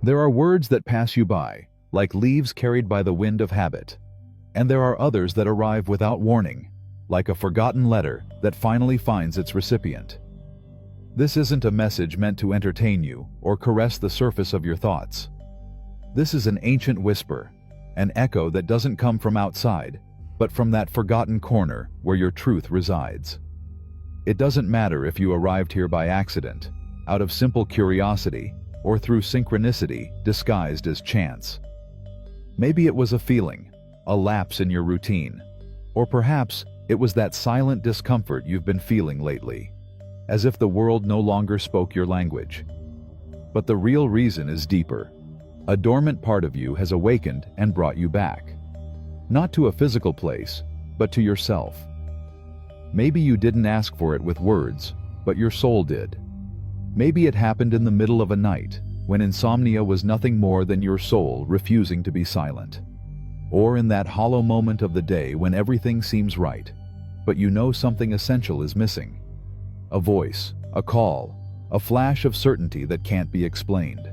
There are words that pass you by, like leaves carried by the wind of habit. And there are others that arrive without warning, like a forgotten letter that finally finds its recipient. This isn't a message meant to entertain you or caress the surface of your thoughts. This is an ancient whisper, an echo that doesn't come from outside, but from that forgotten corner where your truth resides. It doesn't matter if you arrived here by accident, out of simple curiosity, or through synchronicity disguised as chance. Maybe it was a feeling, a lapse in your routine, or perhaps it was that silent discomfort you've been feeling lately, as if the world no longer spoke your language. But the real reason is deeper. A dormant part of you has awakened and brought you back. Not to a physical place, but to yourself. Maybe you didn't ask for it with words, but your soul did. Maybe it happened in the middle of a night, when insomnia was nothing more than your soul refusing to be silent. Or in that hollow moment of the day when everything seems right, but you know something essential is missing. A voice, a call, a flash of certainty that can't be explained.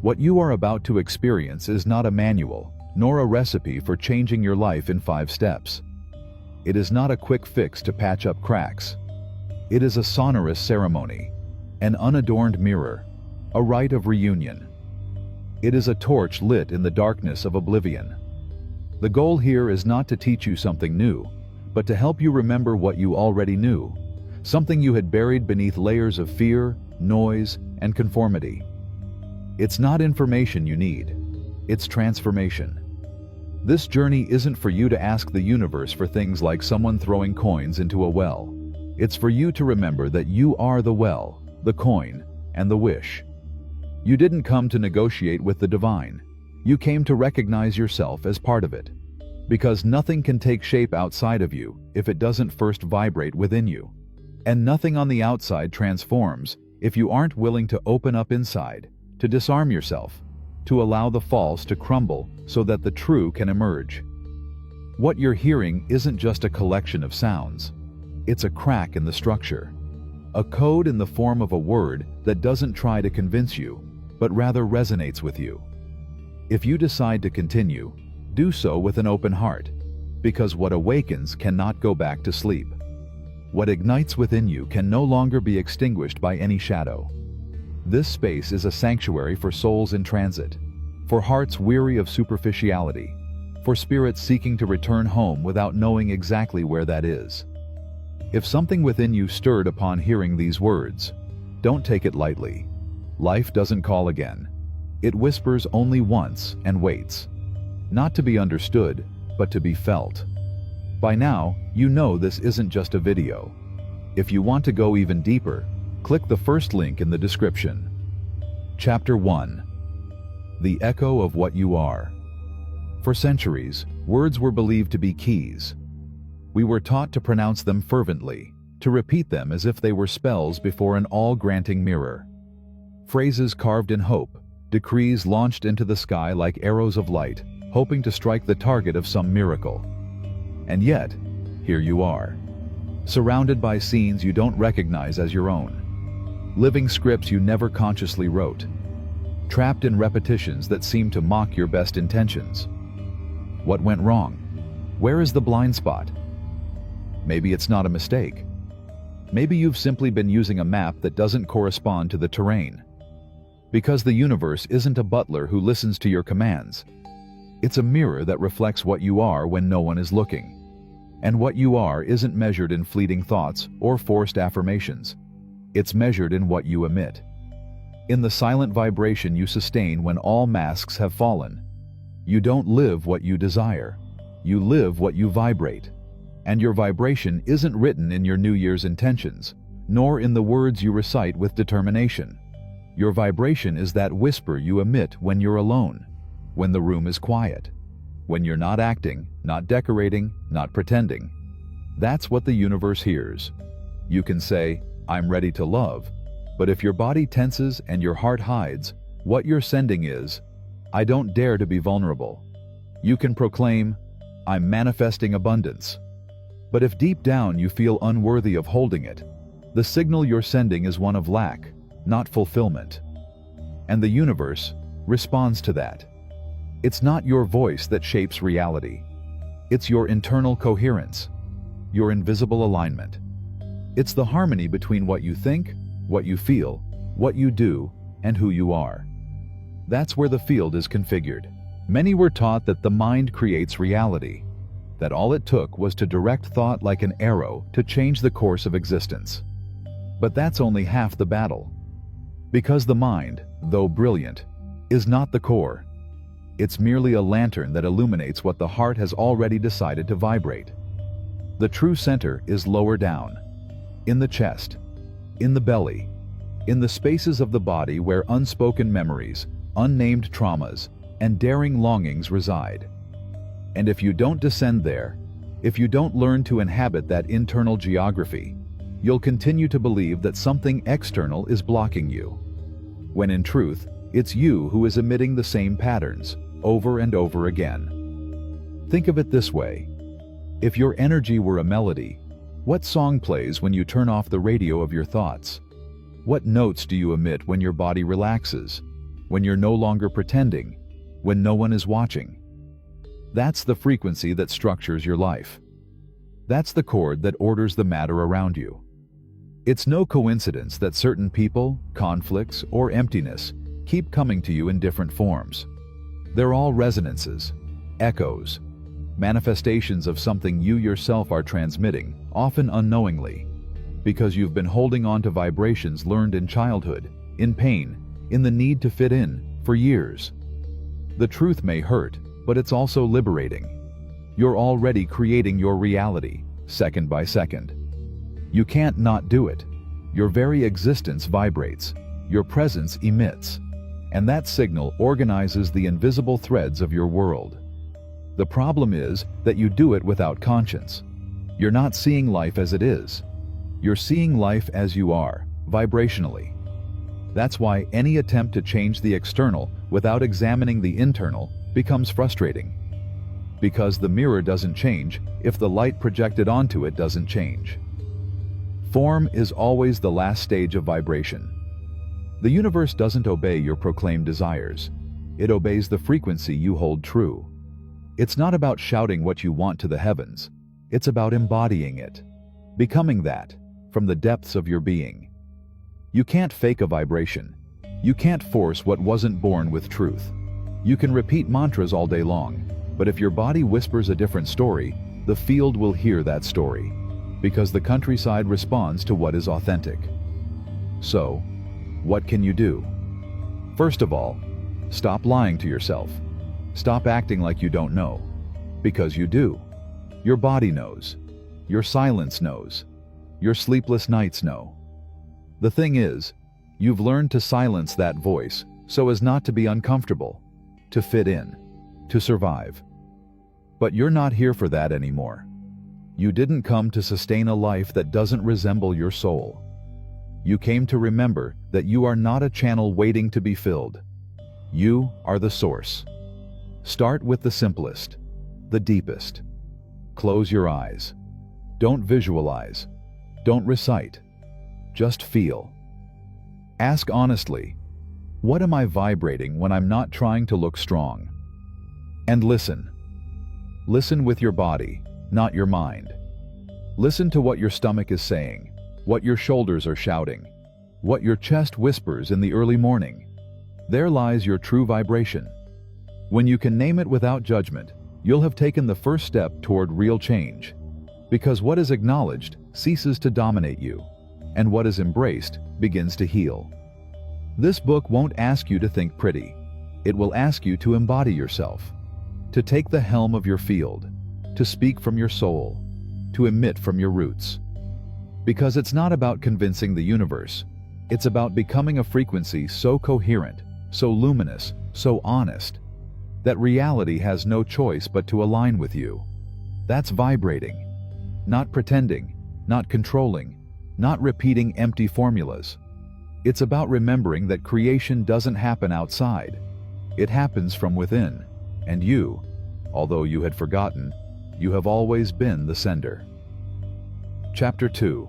What you are about to experience is not a manual, nor a recipe for changing your life in 5 steps. It is not a quick fix to patch up cracks. It is a sonorous ceremony, an unadorned mirror, a rite of reunion. It is a torch lit in the darkness of oblivion. The goal here is not to teach you something new, but to help you remember what you already knew, something you had buried beneath layers of fear, noise, and conformity. It's not information you need, it's transformation. This journey isn't for you to ask the universe for things like someone throwing coins into a well. It's for you to remember that you are the well, the coin, and the wish. You didn't come to negotiate with the divine. You came to recognize yourself as part of it. Because nothing can take shape outside of you if it doesn't first vibrate within you. And nothing on the outside transforms if you aren't willing to open up inside, to disarm yourself, to allow the false to crumble so that the true can emerge. What you're hearing isn't just a collection of sounds. It's a crack in the structure. A code in the form of a word that doesn't try to convince you, but rather resonates with you. If you decide to continue, do so with an open heart, because what awakens cannot go back to sleep. What ignites within you can no longer be extinguished by any shadow. This space is a sanctuary for souls in transit, for hearts weary of superficiality, for spirits seeking to return home without knowing exactly where that is. If something within you stirred upon hearing these words, don't take it lightly. Life doesn't call again. It whispers only once and waits. Not to be understood, but to be felt. By now, you know this isn't just a video. If you want to go even deeper, click the first link in the description. Chapter 1. The Echo of What You Are. For centuries, words were believed to be keys. We were taught to pronounce them fervently, to repeat them as if they were spells before an all-granting mirror. Phrases carved in hope, decrees launched into the sky like arrows of light, hoping to strike the target of some miracle. And yet, here you are, surrounded by scenes you don't recognize as your own, living scripts you never consciously wrote, trapped in repetitions that seem to mock your best intentions. What went wrong? Where is the blind spot? Maybe it's not a mistake. Maybe you've simply been using a map that doesn't correspond to the terrain. Because the universe isn't a butler who listens to your commands. It's a mirror that reflects what you are when no one is looking. And what you are isn't measured in fleeting thoughts or forced affirmations. It's measured in what you emit. In the silent vibration you sustain when all masks have fallen. You don't live what you desire. You live what you vibrate. And your vibration isn't written in your New Year's intentions, nor in the words you recite with determination. Your vibration is that whisper you emit when you're alone, when the room is quiet, when you're not acting, not decorating, not pretending. That's what the universe hears. You can say, "I'm ready to love," but if your body tenses and your heart hides, what you're sending is, "I don't dare to be vulnerable." You can proclaim, "I'm manifesting abundance." But if deep down you feel unworthy of holding it, the signal you're sending is one of lack, not fulfillment. And the universe, responds to that. It's not your voice that shapes reality. It's your internal coherence, your invisible alignment. It's the harmony between what you think, what you feel, what you do, and who you are. That's where the field is configured. Many were taught that the mind creates reality, that all it took was to direct thought like an arrow to change the course of existence. But that's only half the battle. Because the mind, though brilliant, is not the core. It's merely a lantern that illuminates what the heart has already decided to vibrate. The true center is lower down, in the chest, in the belly, in the spaces of the body where unspoken memories, unnamed traumas, and daring longings reside. And if you don't descend there, if you don't learn to inhabit that internal geography, you'll continue to believe that something external is blocking you, when in truth, it's you who is emitting the same patterns, over and over again. Think of it this way. If your energy were a melody, what song plays when you turn off the radio of your thoughts? What notes do you emit when your body relaxes, when you're no longer pretending, when no one is watching? That's the frequency that structures your life. That's the chord that orders the matter around you. It's no coincidence that certain people, conflicts, or emptiness keep coming to you in different forms. They're all resonances, echoes, manifestations of something you yourself are transmitting, often unknowingly, because you've been holding on to vibrations learned in childhood, in pain, in the need to fit in, for years. The truth may hurt, but it's also liberating. You're already creating your reality, second by second. You can't not do it. Your very existence vibrates, your presence emits, and that signal organizes the invisible threads of your world. The problem is that you do it without conscience. You're not seeing life as it is. You're seeing life as you are, vibrationally. That's why any attempt to change the external without examining the internal becomes frustrating. Because the mirror doesn't change if the light projected onto it doesn't change. Form is always the last stage of vibration. The universe doesn't obey your proclaimed desires. It obeys the frequency you hold true. It's not about shouting what you want to the heavens. It's about embodying it, becoming that, from the depths of your being. You can't fake a vibration. You can't force what wasn't born with truth. You can repeat mantras all day long, but if your body whispers a different story, the field will hear that story, because the countryside responds to what is authentic. So, what can you do? First of all, stop lying to yourself. Stop acting like you don't know, because you do. Your body knows. Your silence knows. Your sleepless nights know. The thing is, you've learned to silence that voice so as not to be uncomfortable, to fit in, to survive. But you're not here for that anymore. You didn't come to sustain a life that doesn't resemble your soul. You came to remember that you are not a channel waiting to be filled. You are the source. Start with the simplest, the deepest. Close your eyes. Don't visualize. Don't recite. Just feel. Ask honestly, what am I vibrating when I'm not trying to look strong? And listen. Listen with your body, not your mind. Listen to what your stomach is saying, what your shoulders are shouting, what your chest whispers in the early morning. There lies your true vibration. When you can name it without judgment, you'll have taken the first step toward real change. Because what is acknowledged ceases to dominate you, and what is embraced begins to heal. This book won't ask you to think pretty. It will ask you to embody yourself, to take the helm of your field, to speak from your soul, to emit from your roots. Because it's not about convincing the universe. It's about becoming a frequency so coherent, so luminous, so honest, that reality has no choice but to align with you. That's vibrating. Not pretending, not controlling, not repeating empty formulas. It's about remembering that creation doesn't happen outside. It happens from within, and you, although you had forgotten, you have always been the sender. Chapter 2.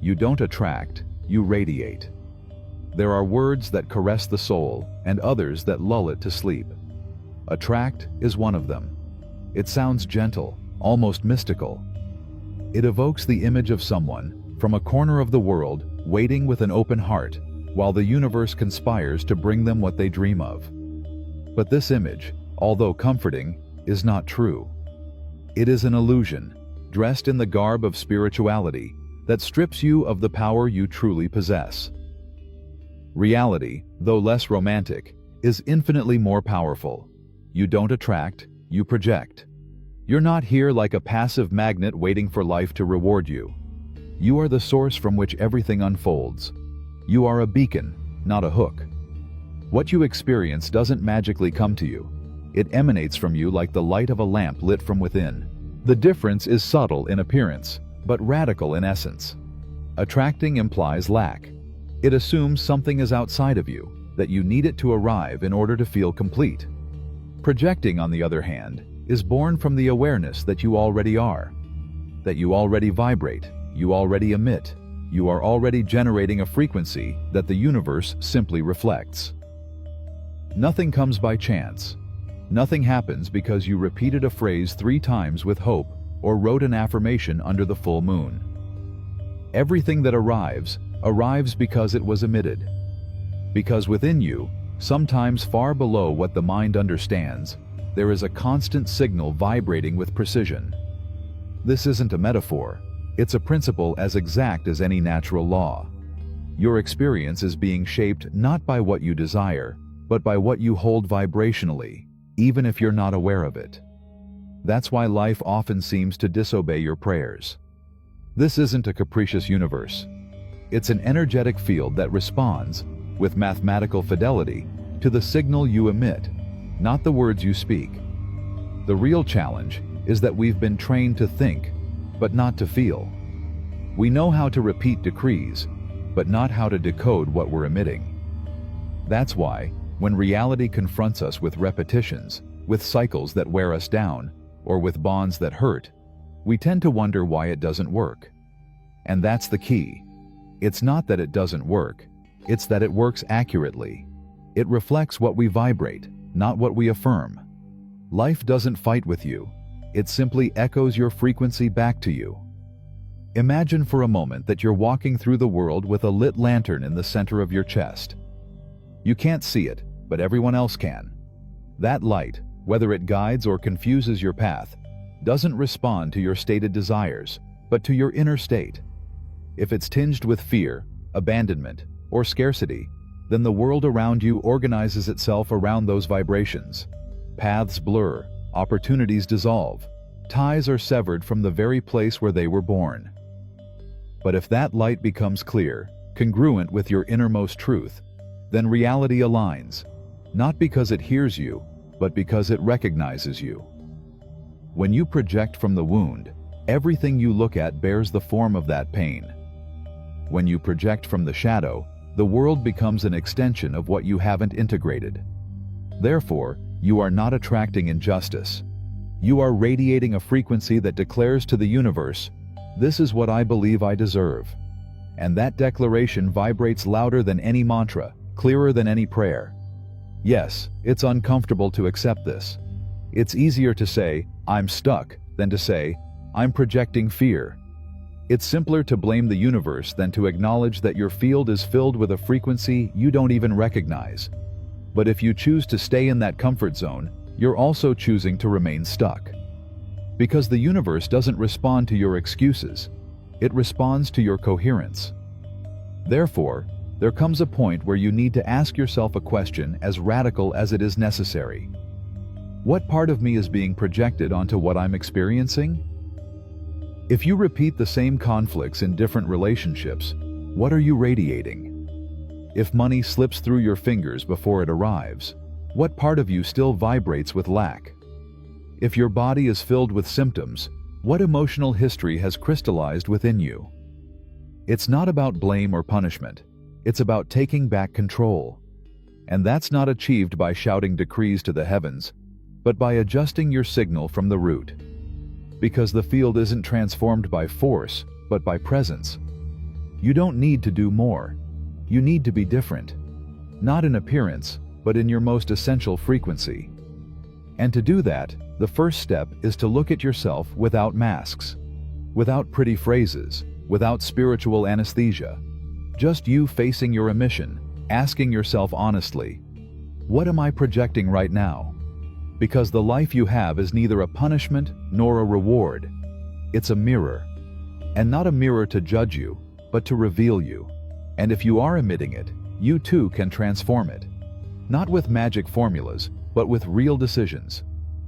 You don't attract, you radiate. There are words that caress the soul and others that lull it to sleep. Attract is one of them. It sounds gentle, almost mystical. It evokes the image of someone from a corner of the world waiting with an open heart while the universe conspires to bring them what they dream of. But this image, although comforting, is not true. It is an illusion, dressed in the garb of spirituality, that strips you of the power you truly possess. Reality, though less romantic, is infinitely more powerful. You don't attract, you project. You're not here like a passive magnet waiting for life to reward you. You are the source from which everything unfolds. You are a beacon, not a hook. What you experience doesn't magically come to you. It emanates from you like the light of a lamp lit from within. The difference is subtle in appearance, but radical in essence. Attracting implies lack. It assumes something is outside of you, that you need it to arrive in order to feel complete. Projecting, on the other hand, is born from the awareness that you already are, that you already vibrate, you already emit, you are already generating a frequency that the universe simply reflects. Nothing comes by chance. Nothing happens because you repeated a phrase 3 times with hope or wrote an affirmation under the full moon. Everything that arrives because it was emitted. Because within you, sometimes far below what the mind understands, there is a constant signal vibrating with precision. This isn't a metaphor. It's a principle as exact as any natural law. Your experience is being shaped not by what you desire, but by what you hold vibrationally, even if you're not aware of it. That's why life often seems to disobey your prayers. This isn't a capricious universe. It's an energetic field that responds, with mathematical fidelity, to the signal you emit, not the words you speak. The real challenge is that we've been trained to think, but not to feel. We know how to repeat decrees, but not how to decode what we're emitting. That's why, when reality confronts us with repetitions, with cycles that wear us down, or with bonds that hurt, we tend to wonder why it doesn't work. And that's the key. It's not that it doesn't work, it's that it works accurately. It reflects what we vibrate, not what we affirm. Life doesn't fight with you. It simply echoes your frequency back to you. Imagine for a moment that you're walking through the world with a lit lantern in the center of your chest. You can't see it, but everyone else can. That light, whether it guides or confuses your path, doesn't respond to your stated desires, but to your inner state. If it's tinged with fear, abandonment, or scarcity, then the world around you organizes itself around those vibrations. Paths blur, opportunities dissolve, ties are severed from the very place where they were born. But if that light becomes clear, congruent with your innermost truth, then reality aligns, not because it hears you, but because it recognizes you. When you project from the wound, everything you look at bears the form of that pain. When you project from the shadow, the world becomes an extension of what you haven't integrated. Therefore, you are not attracting injustice. You are radiating a frequency that declares to the universe, "This is what I believe I deserve." And that declaration vibrates louder than any mantra, clearer than any prayer. Yes, it's uncomfortable to accept this. It's easier to say, "I'm stuck," than to say, "I'm projecting fear." It's simpler to blame the universe than to acknowledge that your field is filled with a frequency you don't even recognize. But if you choose to stay in that comfort zone, you're also choosing to remain stuck. Because the universe doesn't respond to your excuses. It responds to your coherence. Therefore, there comes a point where you need to ask yourself a question as radical as it is necessary. What part of me is being projected onto what I'm experiencing? If you repeat the same conflicts in different relationships, what are you radiating? If money slips through your fingers before it arrives, what part of you still vibrates with lack? If your body is filled with symptoms, what emotional history has crystallized within you? It's not about blame or punishment. It's about taking back control. And that's not achieved by shouting decrees to the heavens, but by adjusting your signal from the root. Because the field isn't transformed by force, but by presence. You don't need to do more. You need to be different. Not in appearance, but in your most essential frequency. And to do that, the first step is to look at yourself without masks, without pretty phrases, without spiritual anesthesia. Just you facing your emission, asking yourself honestly, what am I projecting right now? Because the life you have is neither a punishment nor a reward. It's a mirror. And not a mirror to judge you, but to reveal you. And if you are emitting it, you too can transform it. Not with magic formulas, but with real decisions.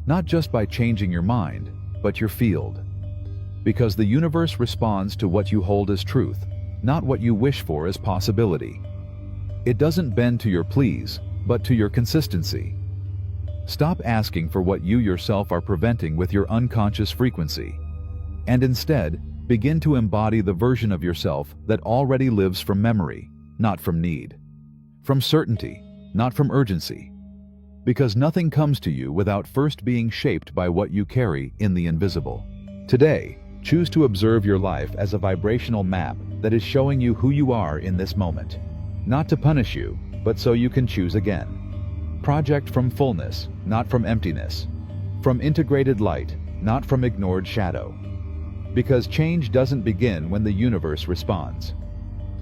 Not just by changing your mind, but your field. Because the universe responds to what you hold as truth, not what you wish for as possibility. It doesn't bend to your pleas, but to your consistency. Stop asking for what you yourself are preventing with your unconscious frequency. And instead, begin to embody the version of yourself that already lives from memory, not from need. From certainty, not from urgency. Because nothing comes to you without first being shaped by what you carry in the invisible. Today, choose to observe your life as a vibrational map that is showing you who you are in this moment. Not to punish you, but so you can choose again. Project from fullness, not from emptiness. From integrated light, not from ignored shadow. Because change doesn't begin when the universe responds.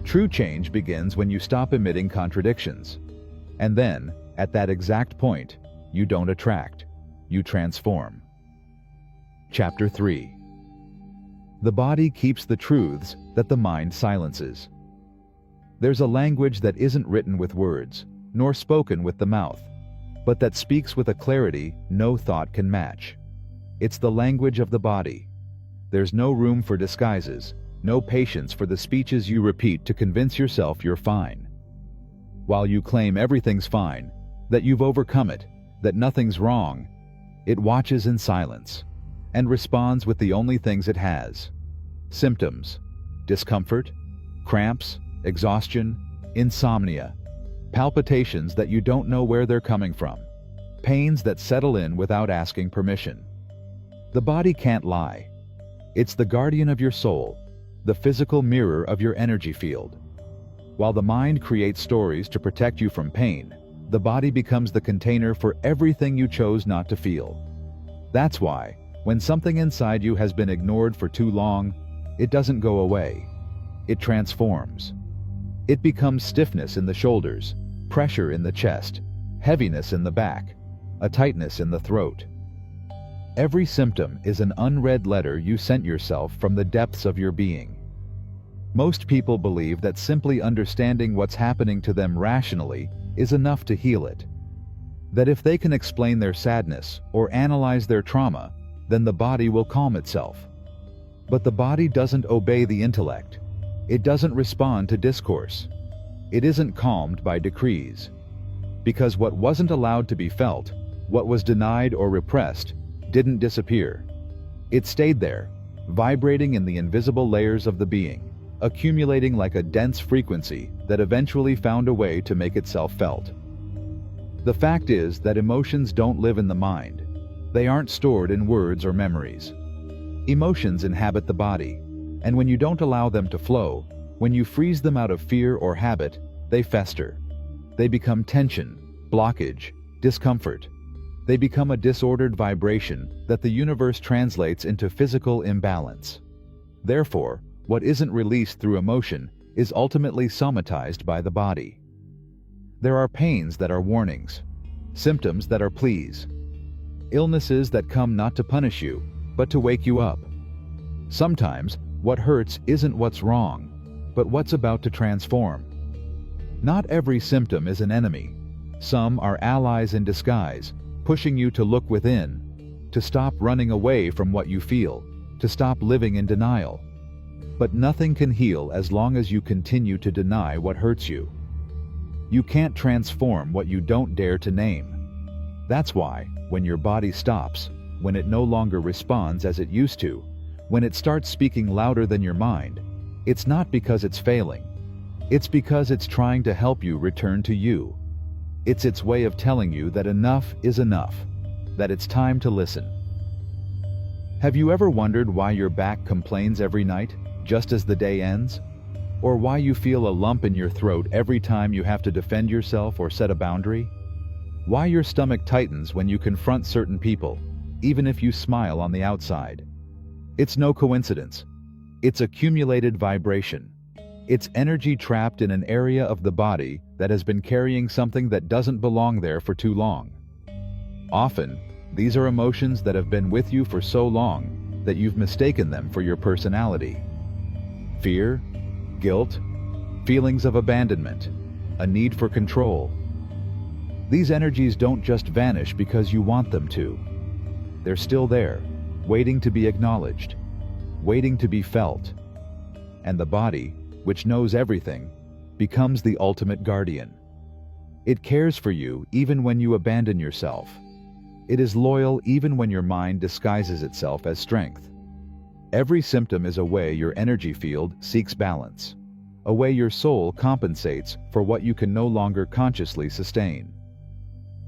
True change begins when you stop emitting contradictions. And then, at that exact point, you don't attract, you transform. Chapter 3. The body keeps the truths that the mind silences. There's a language that isn't written with words, nor spoken with the mouth, but that speaks with a clarity no thought can match. It's the language of the body. There's no room for disguises, no patience for the speeches you repeat to convince yourself you're fine. While you claim everything's fine, that you've overcome it, that nothing's wrong, it watches in silence and responds with the only things it has: symptoms, discomfort, cramps, exhaustion, insomnia, palpitations that you don't know where they're coming from, pains that settle in without asking permission. The body can't lie. It's the guardian of your soul, the physical mirror of your energy field. While the mind creates stories to protect you from pain, the body becomes the container for everything you chose not to feel. That's why, when something inside you has been ignored for too long, it doesn't go away. It transforms. It becomes stiffness in the shoulders, pressure in the chest, heaviness in the back, a tightness in the throat. Every symptom is an unread letter you sent yourself from the depths of your being. Most people believe that simply understanding what's happening to them rationally is enough to heal it. That if they can explain their sadness or analyze their trauma, then the body will calm itself. But the body doesn't obey the intellect. It doesn't respond to discourse. It isn't calmed by decrees. Because what wasn't allowed to be felt, what was denied or repressed, didn't disappear. It stayed there, vibrating in the invisible layers of the being, accumulating like a dense frequency that eventually found a way to make itself felt. The fact is that emotions don't live in the mind. They aren't stored in words or memories. Emotions inhabit the body, and when you don't allow them to flow, when you freeze them out of fear or habit, they fester. They become tension, blockage, discomfort. They become a disordered vibration that the universe translates into physical imbalance. Therefore, what isn't released through emotion is ultimately somatized by the body. There are pains that are warnings, symptoms that are pleas, illnesses that come not to punish you, but to wake you up. Sometimes, what hurts isn't what's wrong, but what's about to transform. Not every symptom is an enemy. Some are allies in disguise, pushing you to look within, to stop running away from what you feel, to stop living in denial. But nothing can heal as long as you continue to deny what hurts you. You can't transform what you don't dare to name. That's why, when your body stops, when it no longer responds as it used to, when it starts speaking louder than your mind, it's not because it's failing. It's because it's trying to help you return to you. It's its way of telling you that enough is enough, that it's time to listen. Have you ever wondered why your back complains every night, just as the day ends? Or why you feel a lump in your throat every time you have to defend yourself or set a boundary? Why your stomach tightens when you confront certain people, even if you smile on the outside? It's no coincidence. It's accumulated vibration. It's energy trapped in an area of the body that has been carrying something that doesn't belong there for too long. Often, these are emotions that have been with you for so long that you've mistaken them for your personality. Fear, guilt, feelings of abandonment, a need for control. These energies don't just vanish because you want them to. They're still there, waiting to be acknowledged, waiting to be felt. And the body, which knows everything, becomes the ultimate guardian. It cares for you even when you abandon yourself. It is loyal even when your mind disguises itself as strength. Every symptom is a way your energy field seeks balance, a way your soul compensates for what you can no longer consciously sustain.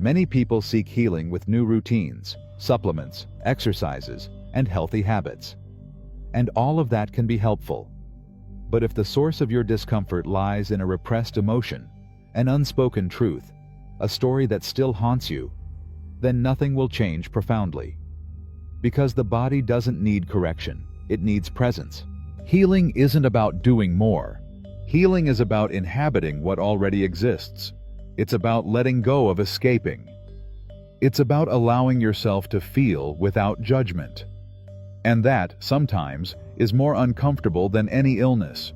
Many people seek healing with new routines, supplements, exercises, and healthy habits. And all of that can be helpful. But if the source of your discomfort lies in a repressed emotion, an unspoken truth, a story that still haunts you, then nothing will change profoundly. Because the body doesn't need correction, it needs presence. Healing isn't about doing more. Healing is about inhabiting what already exists. It's about letting go of escaping. It's about allowing yourself to feel without judgment. And that, sometimes, is more uncomfortable than any illness.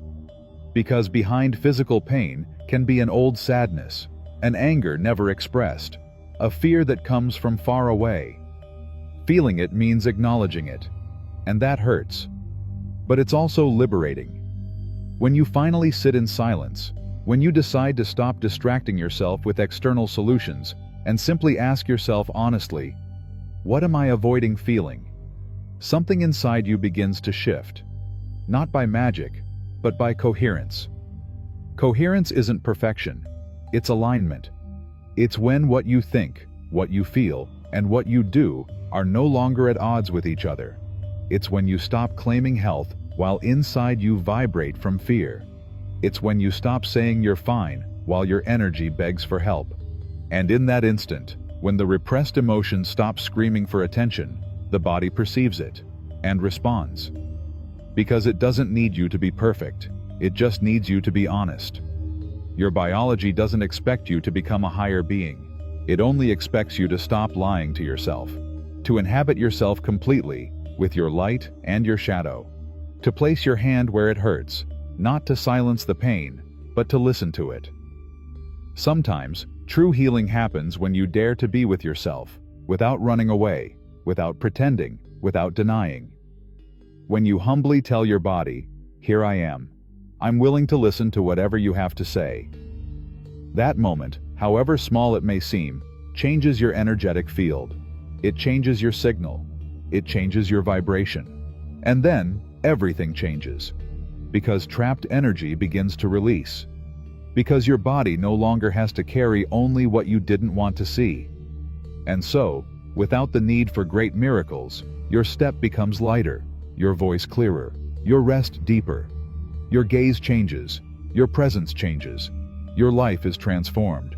Because behind physical pain can be an old sadness, an anger never expressed, a fear that comes from far away. Feeling it means acknowledging it, and that hurts. But it's also liberating. When you finally sit in silence, when you decide to stop distracting yourself with external solutions and simply ask yourself honestly, what am I avoiding feeling? Something inside you begins to shift. Not by magic, but by coherence. Coherence isn't perfection, it's alignment. It's when what you think, what you feel, and what you do are no longer at odds with each other. It's when you stop claiming health while inside you vibrate from fear. It's when you stop saying you're fine while your energy begs for help. And in that instant, when the repressed emotion stops screaming for attention, the body perceives it and responds. Because it doesn't need you to be perfect, it just needs you to be honest. Your biology doesn't expect you to become a higher being. It only expects you to stop lying to yourself, to inhabit yourself completely with your light and your shadow, to place your hand where it hurts, not to silence the pain, but to listen to it. Sometimes, true healing happens when you dare to be with yourself, without running away, without pretending, without denying. When you humbly tell your body, "Here I am. I'm willing to listen to whatever you have to say." That moment, however small it may seem, changes your energetic field. It changes your signal. It changes your vibration. And then, everything changes. Because trapped energy begins to release. Because your body no longer has to carry only what you didn't want to see. And so, without the need for great miracles, your step becomes lighter, your voice clearer, your rest deeper. Your gaze changes, your presence changes, your life is transformed.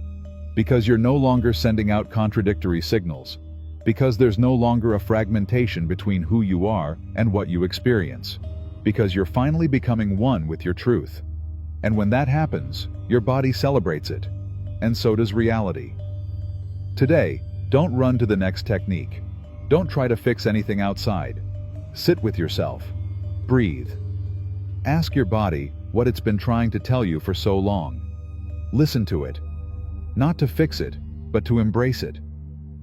Because you're no longer sending out contradictory signals. Because there's no longer a fragmentation between who you are and what you experience. Because you're finally becoming one with your truth. And when that happens, your body celebrates it, and so does reality. Today, don't run to the next technique. Don't try to fix anything outside. Sit with yourself. Breathe. Ask your body what it's been trying to tell you for so long. Listen to it. Not to fix it, but to embrace it.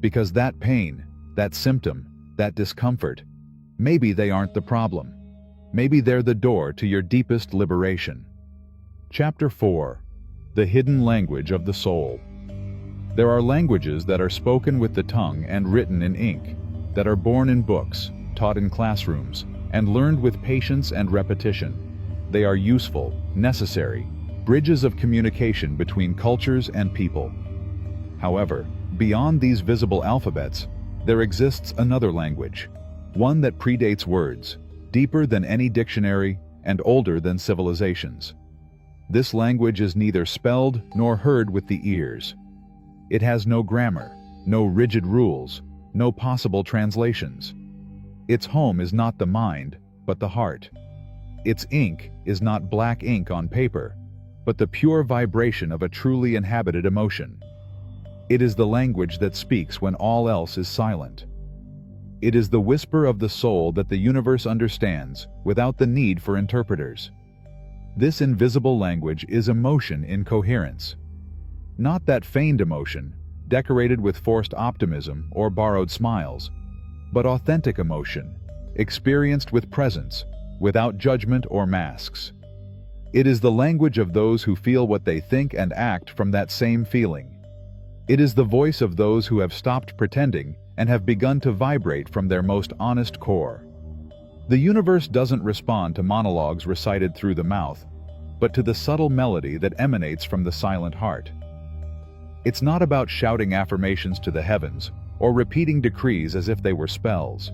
Because that pain, that symptom, that discomfort, maybe they aren't the problem. Maybe they're the door to your deepest liberation. Chapter 4. The Hidden Language of the Soul. There are languages that are spoken with the tongue and written in ink, that are born in books, taught in classrooms, and learned with patience and repetition. They are useful, necessary, bridges of communication between cultures and people. However, beyond these visible alphabets, there exists another language, one that predates words, deeper than any dictionary and older than civilizations. This language is neither spelled nor heard with the ears. It has no grammar, no rigid rules, no possible translations. Its home is not the mind, but the heart. Its ink is not black ink on paper, but the pure vibration of a truly inhabited emotion. It is the language that speaks when all else is silent. It is the whisper of the soul that the universe understands without the need for interpreters. This invisible language is emotion in coherence. Not that feigned emotion, decorated with forced optimism or borrowed smiles, but authentic emotion, experienced with presence, without judgment or masks. It is the language of those who feel what they think and act from that same feeling. It is the voice of those who have stopped pretending and have begun to vibrate from their most honest core. The universe doesn't respond to monologues recited through the mouth, but to the subtle melody that emanates from the silent heart. It's not about shouting affirmations to the heavens or repeating decrees as if they were spells.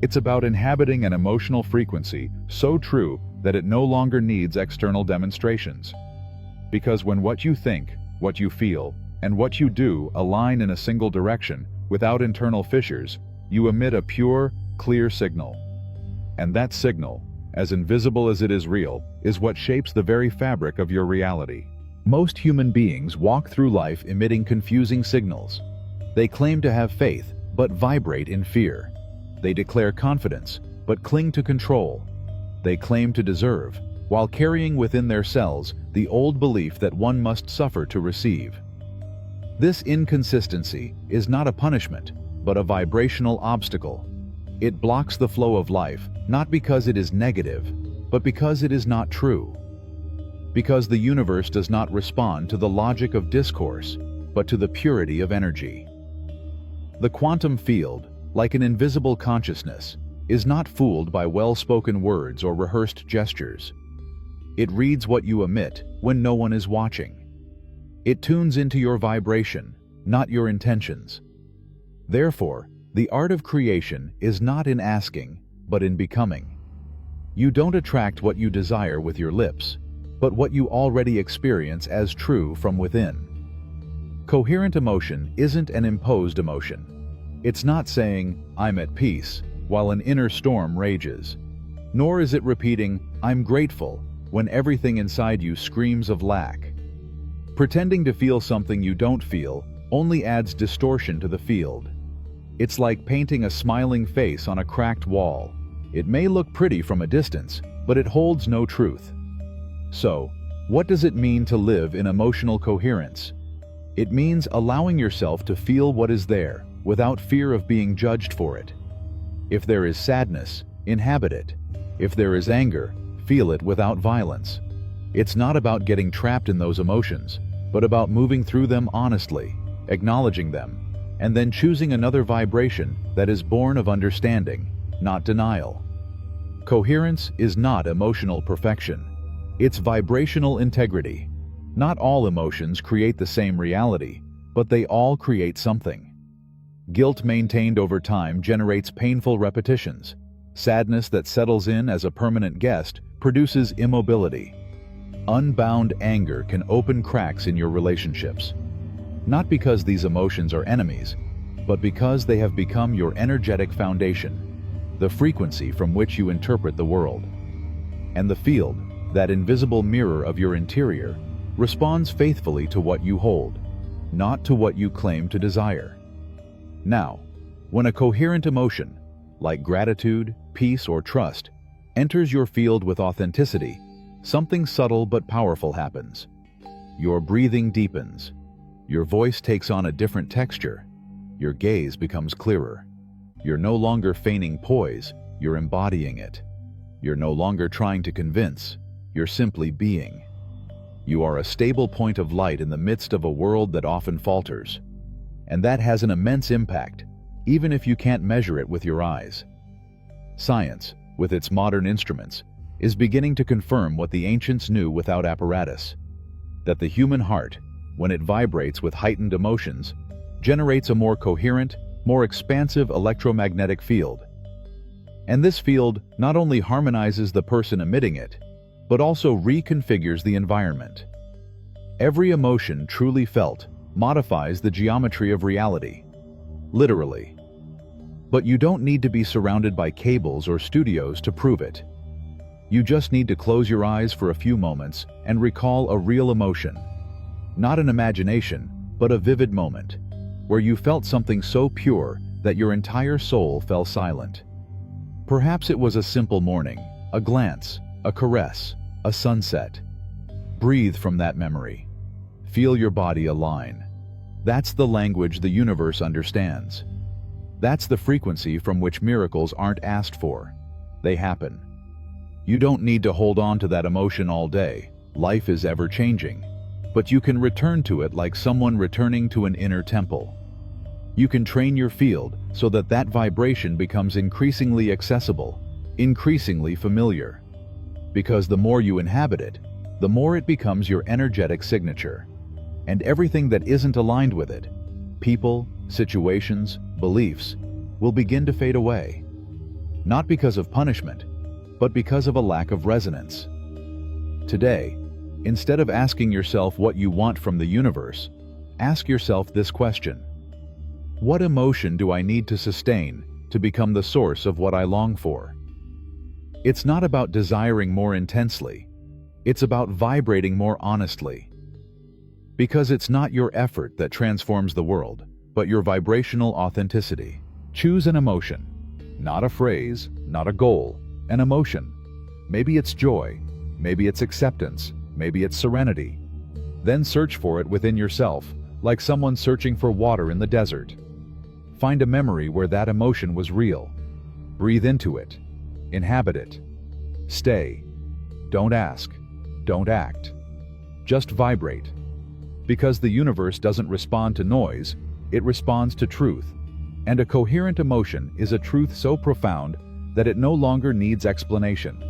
It's about inhabiting an emotional frequency so true that it no longer needs external demonstrations. Because when what you think, what you feel, and what you do align in a single direction without internal fissures, you emit a pure, clear signal. And that signal, as invisible as it is real, is what shapes the very fabric of your reality. Most human beings walk through life emitting confusing signals. They claim to have faith, but vibrate in fear. They declare confidence, but cling to control. They claim to deserve, while carrying within their cells the old belief that one must suffer to receive. This inconsistency is not a punishment, but a vibrational obstacle. It blocks the flow of life, not because it is negative, but because it is not true. Because the universe does not respond to the logic of discourse, but to the purity of energy. The quantum field, like an invisible consciousness, is not fooled by well-spoken words or rehearsed gestures. It reads what you emit when no one is watching. It tunes into your vibration, not your intentions. Therefore, the art of creation is not in asking, but in becoming. You don't attract what you desire with your lips, but what you already experience as true from within. Coherent emotion isn't an imposed emotion. It's not saying, "I'm at peace," while an inner storm rages. Nor is it repeating, "I'm grateful," when everything inside you screams of lack. Pretending to feel something you don't feel only adds distortion to the field. It's like painting a smiling face on a cracked wall. It may look pretty from a distance, but it holds no truth. So, what does it mean to live in emotional coherence? It means allowing yourself to feel what is there, without fear of being judged for it. If there is sadness, inhabit it. If there is anger, feel it without violence. It's not about getting trapped in those emotions, but about moving through them honestly, acknowledging them, and then choosing another vibration that is born of understanding, not denial. Coherence is not emotional perfection. It's vibrational integrity. Not all emotions create the same reality, but they all create something. Guilt maintained over time generates painful repetitions. Sadness that settles in as a permanent guest produces immobility. Unbound anger can open cracks in your relationships. Not because these emotions are enemies, but because they have become your energetic foundation, the frequency from which you interpret the world. And the field, that invisible mirror of your interior, responds faithfully to what you hold, not to what you claim to desire. Now, when a coherent emotion, like gratitude, peace, or trust, enters your field with authenticity, something subtle but powerful happens. Your breathing deepens. Your voice takes on a different texture. Your gaze becomes clearer. You're no longer feigning poise, you're embodying it. You're no longer trying to convince, you're simply being. You are a stable point of light in the midst of a world that often falters. And that has an immense impact, even if you can't measure it with your eyes. Science, with its modern instruments, is beginning to confirm what the ancients knew without apparatus: that the human heart, when it vibrates with heightened emotions, generates a more coherent, more expansive electromagnetic field. And this field not only harmonizes the person emitting it, but also reconfigures the environment. Every emotion truly felt modifies the geometry of reality, literally. But you don't need to be surrounded by cables or studios to prove it. You just need to close your eyes for a few moments and recall a real emotion. Not an imagination, but a vivid moment, where you felt something so pure that your entire soul fell silent. Perhaps it was a simple morning, a glance, a caress, a sunset. Breathe from that memory. Feel your body align. That's the language the universe understands. That's the frequency from which miracles aren't asked for. They happen. You don't need to hold on to that emotion all day. Life is ever-changing. But you can return to it like someone returning to an inner temple. You can train your field so that that vibration becomes increasingly accessible, increasingly familiar. Because the more you inhabit it, the more it becomes your energetic signature. And everything that isn't aligned with it, people, situations, beliefs, will begin to fade away. Not because of punishment, but because of a lack of resonance. Today, instead of asking yourself what you want from the universe, ask yourself this question: what emotion do I need to sustain to become the source of what I long for? It's not about desiring more intensely. It's about vibrating more honestly. Because it's not your effort that transforms the world, but your vibrational authenticity. Choose an emotion, not a phrase, not a goal, an emotion. Maybe it's joy, maybe it's acceptance, maybe it's serenity. Then search for it within yourself, like someone searching for water in the desert. Find a memory where that emotion was real. Breathe into it. Inhabit it. Stay. Don't ask. Don't act. Just vibrate. Because the universe doesn't respond to noise, it responds to truth. And a coherent emotion is a truth so profound that it no longer needs explanation.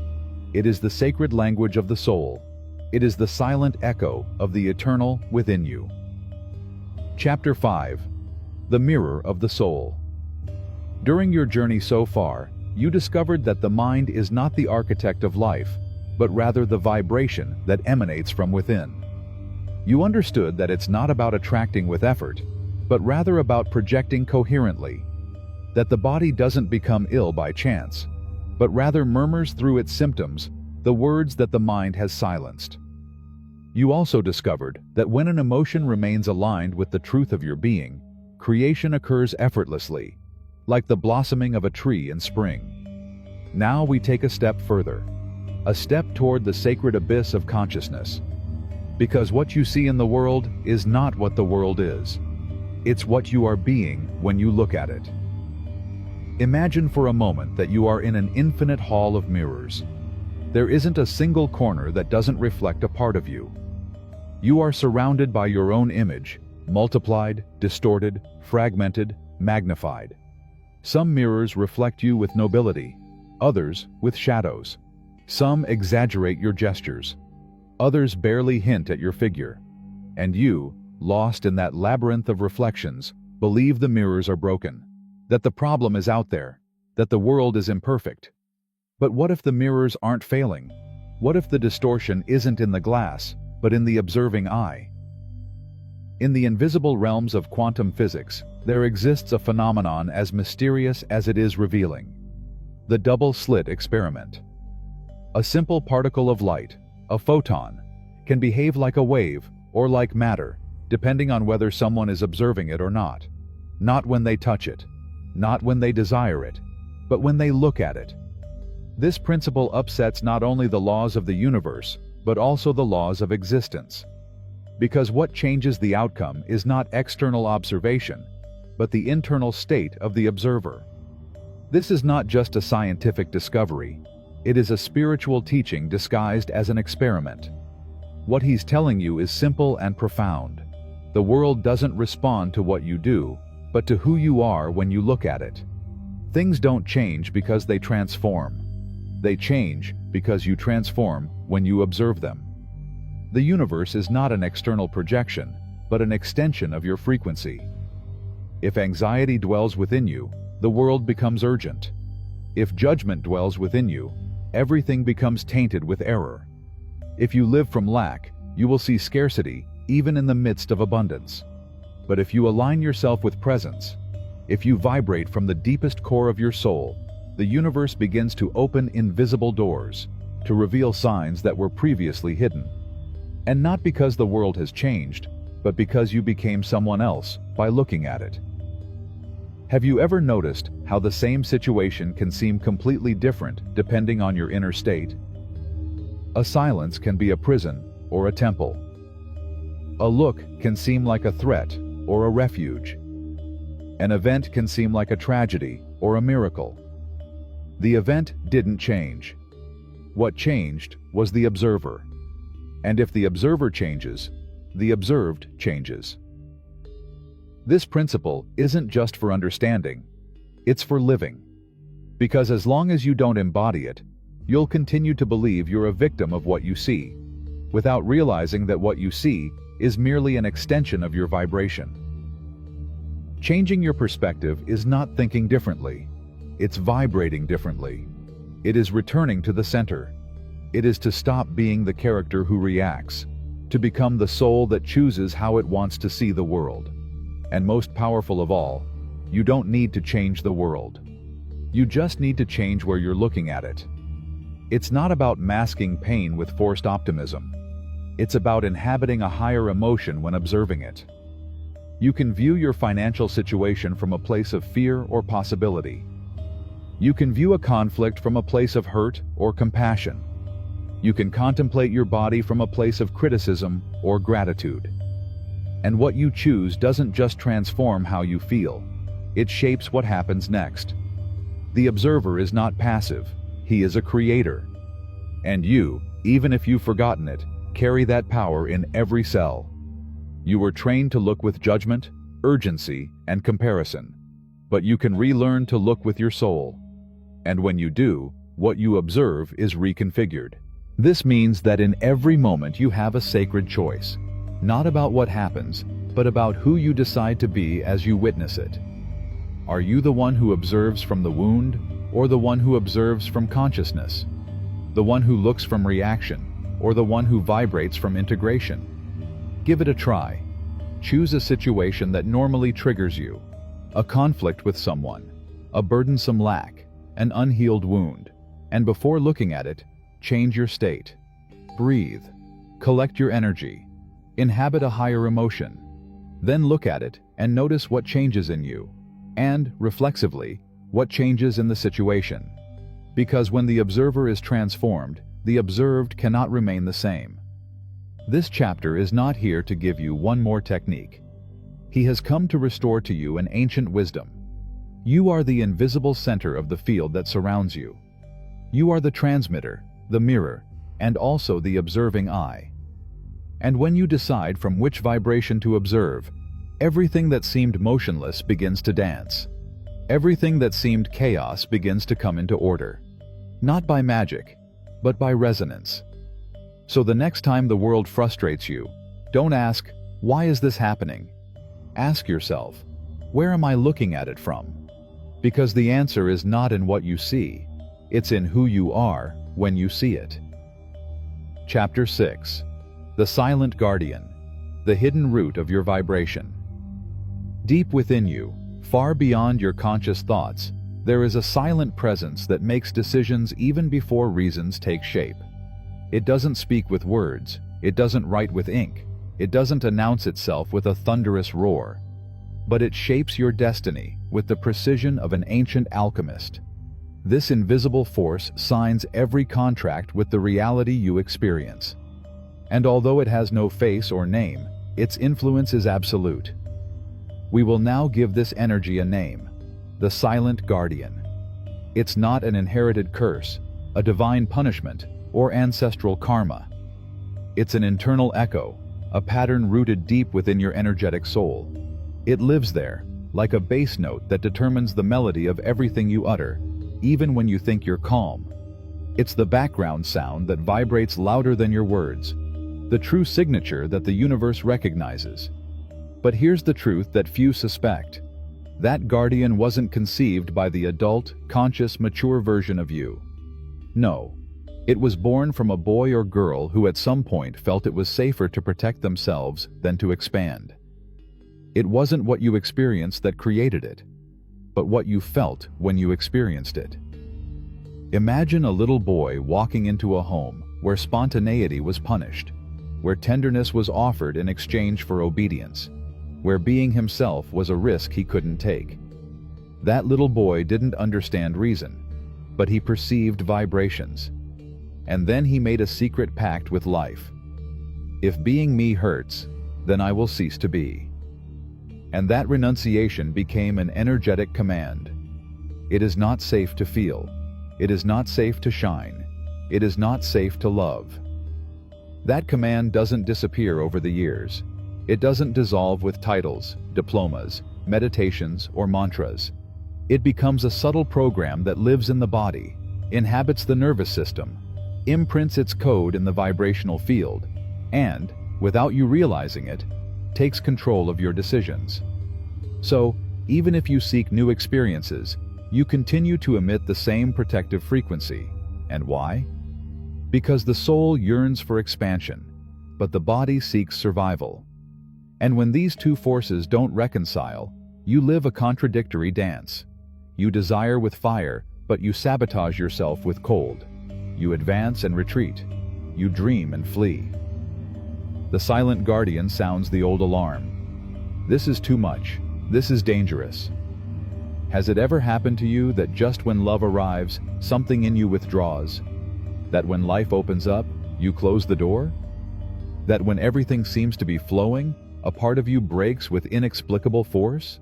It is the sacred language of the soul. It is the silent echo of the eternal within you. Chapter 5. The Mirror of the Soul. During your journey so far, you discovered that the mind is not the architect of life, but rather the vibration that emanates from within. You understood that it's not about attracting with effort, but rather about projecting coherently. That the body doesn't become ill by chance, but rather murmurs through its symptoms the words that the mind has silenced. You also discovered that when an emotion remains aligned with the truth of your being, creation occurs effortlessly, like the blossoming of a tree in spring. Now we take a step further, a step toward the sacred abyss of consciousness. Because what you see in the world is not what the world is. It's what you are being when you look at it. Imagine for a moment that you are in an infinite hall of mirrors. There isn't a single corner that doesn't reflect a part of you. You are surrounded by your own image, multiplied, distorted, fragmented, magnified. Some mirrors reflect you with nobility, others with shadows. Some exaggerate your gestures, others barely hint at your figure. And you, lost in that labyrinth of reflections, believe the mirrors are broken, that the problem is out there, that the world is imperfect. But what if the mirrors aren't failing? What if the distortion isn't in the glass, but in the observing eye? In the invisible realms of quantum physics, there exists a phenomenon as mysterious as it is revealing: the double-slit experiment. A simple particle of light, a photon, can behave like a wave or like matter, depending on whether someone is observing it or not. Not when they touch it, not when they desire it, but when they look at it. This principle upsets not only the laws of the universe, but also the laws of existence. Because what changes the outcome is not external observation, but the internal state of the observer. This is not just a scientific discovery. It is a spiritual teaching disguised as an experiment. What he's telling you is simple and profound. The world doesn't respond to what you do, but to who you are when you look at it. Things don't change because they transform. They change because you transform when you observe them. The universe is not an external projection, but an extension of your frequency. If anxiety dwells within you, the world becomes urgent. If judgment dwells within you, everything becomes tainted with error. If you live from lack, you will see scarcity even in the midst of abundance. But if you align yourself with presence, if you vibrate from the deepest core of your soul, the universe begins to open invisible doors, to reveal signs that were previously hidden. And not because the world has changed, but because you became someone else by looking at it. Have you ever noticed how the same situation can seem completely different depending on your inner state? A silence can be a prison or a temple. A look can seem like a threat or a refuge. An event can seem like a tragedy or a miracle. The event didn't change. What changed was the observer. And if the observer changes, the observed changes. This principle isn't just for understanding, it's for living. Because as long as you don't embody it, you'll continue to believe you're a victim of what you see, without realizing that what you see is merely an extension of your vibration. Changing your perspective is not thinking differently, it's vibrating differently. It is returning to the center. It is to stop being the character who reacts, to become the soul that chooses how it wants to see the world. And most powerful of all, you don't need to change the world. You just need to change where you're looking at it. It's not about masking pain with forced optimism. It's about inhabiting a higher emotion when observing it. You can view your financial situation from a place of fear or possibility. You can view a conflict from a place of hurt or compassion. You can contemplate your body from a place of criticism or gratitude. And what you choose doesn't just transform how you feel, it shapes what happens next. The observer is not passive, he is a creator. And you, even if you've forgotten it, carry that power in every cell. You were trained to look with judgment, urgency, and comparison. But you can relearn to look with your soul. And when you do, what you observe is reconfigured. This means that in every moment you have a sacred choice, not about what happens, but about who you decide to be as you witness it. Are you the one who observes from the wound, or the one who observes from consciousness? The one who looks from reaction, or the one who vibrates from integration? Give it a try. Choose a situation that normally triggers you, a conflict with someone, a burdensome lack, an unhealed wound, and before looking at it, change your state. Breathe. Collect your energy. Inhabit a higher emotion. Then look at it and notice what changes in you, and, reflexively, what changes in the situation. Because when the observer is transformed, the observed cannot remain the same. This chapter is not here to give you one more technique. He has come to restore to you an ancient wisdom. You are the invisible center of the field that surrounds you. You are the transmitter, the mirror, and also the observing eye. And when you decide from which vibration to observe, everything that seemed motionless begins to dance. Everything that seemed chaos begins to come into order. Not by magic, but by resonance. So the next time the world frustrates you, don't ask, "Why is this happening?" Ask yourself, "Where am I looking at it from?" Because the answer is not in what you see, it's in who you are when you see it. Chapter 6. The Silent Guardian, the hidden root of your vibration. Deep within you, far beyond your conscious thoughts, there is a silent presence that makes decisions even before reasons take shape. It doesn't speak with words, it doesn't write with ink, it doesn't announce itself with a thunderous roar. But it shapes your destiny with the precision of an ancient alchemist. This invisible force signs every contract with the reality you experience. And although it has no face or name, its influence is absolute. We will now give this energy a name: the Silent Guardian. It's not an inherited curse, a divine punishment, or ancestral karma. It's an internal echo, a pattern rooted deep within your energetic soul. It lives there, like a bass note that determines the melody of everything you utter, even when you think you're calm. It's the background sound that vibrates louder than your words, the true signature that the universe recognizes. But here's the truth that few suspect. That guardian wasn't conceived by the adult, conscious, mature version of you. No, It was born from a boy or girl who at some point felt it was safer to protect themselves than to expand. It wasn't what you experienced that created it, but what you felt when you experienced it. Imagine a little boy walking into a home where spontaneity was punished, where tenderness was offered in exchange for obedience, where being himself was a risk he couldn't take. That little boy didn't understand reason, but he perceived vibrations. And then he made a secret pact with life. If being me hurts, then I will cease to be. And that renunciation became an energetic command. It is not safe to feel. It is not safe to shine. It is not safe to love. That command doesn't disappear over the years. It doesn't dissolve with titles, diplomas, meditations, or mantras. It becomes a subtle program that lives in the body, inhabits the nervous system, imprints its code in the vibrational field, and, without you realizing it, takes control of your decisions. So, even if you seek new experiences, you continue to emit the same protective frequency. And why? Because the soul yearns for expansion, but the body seeks survival. And when these two forces don't reconcile, you live a contradictory dance. You desire with fire, but you sabotage yourself with cold. You advance and retreat. You dream and flee. The silent guardian sounds the old alarm. This is too much. This is dangerous. Has it ever happened to you that just when love arrives, something in you withdraws? That when life opens up, you close the door? That when everything seems to be flowing, a part of you breaks with inexplicable force?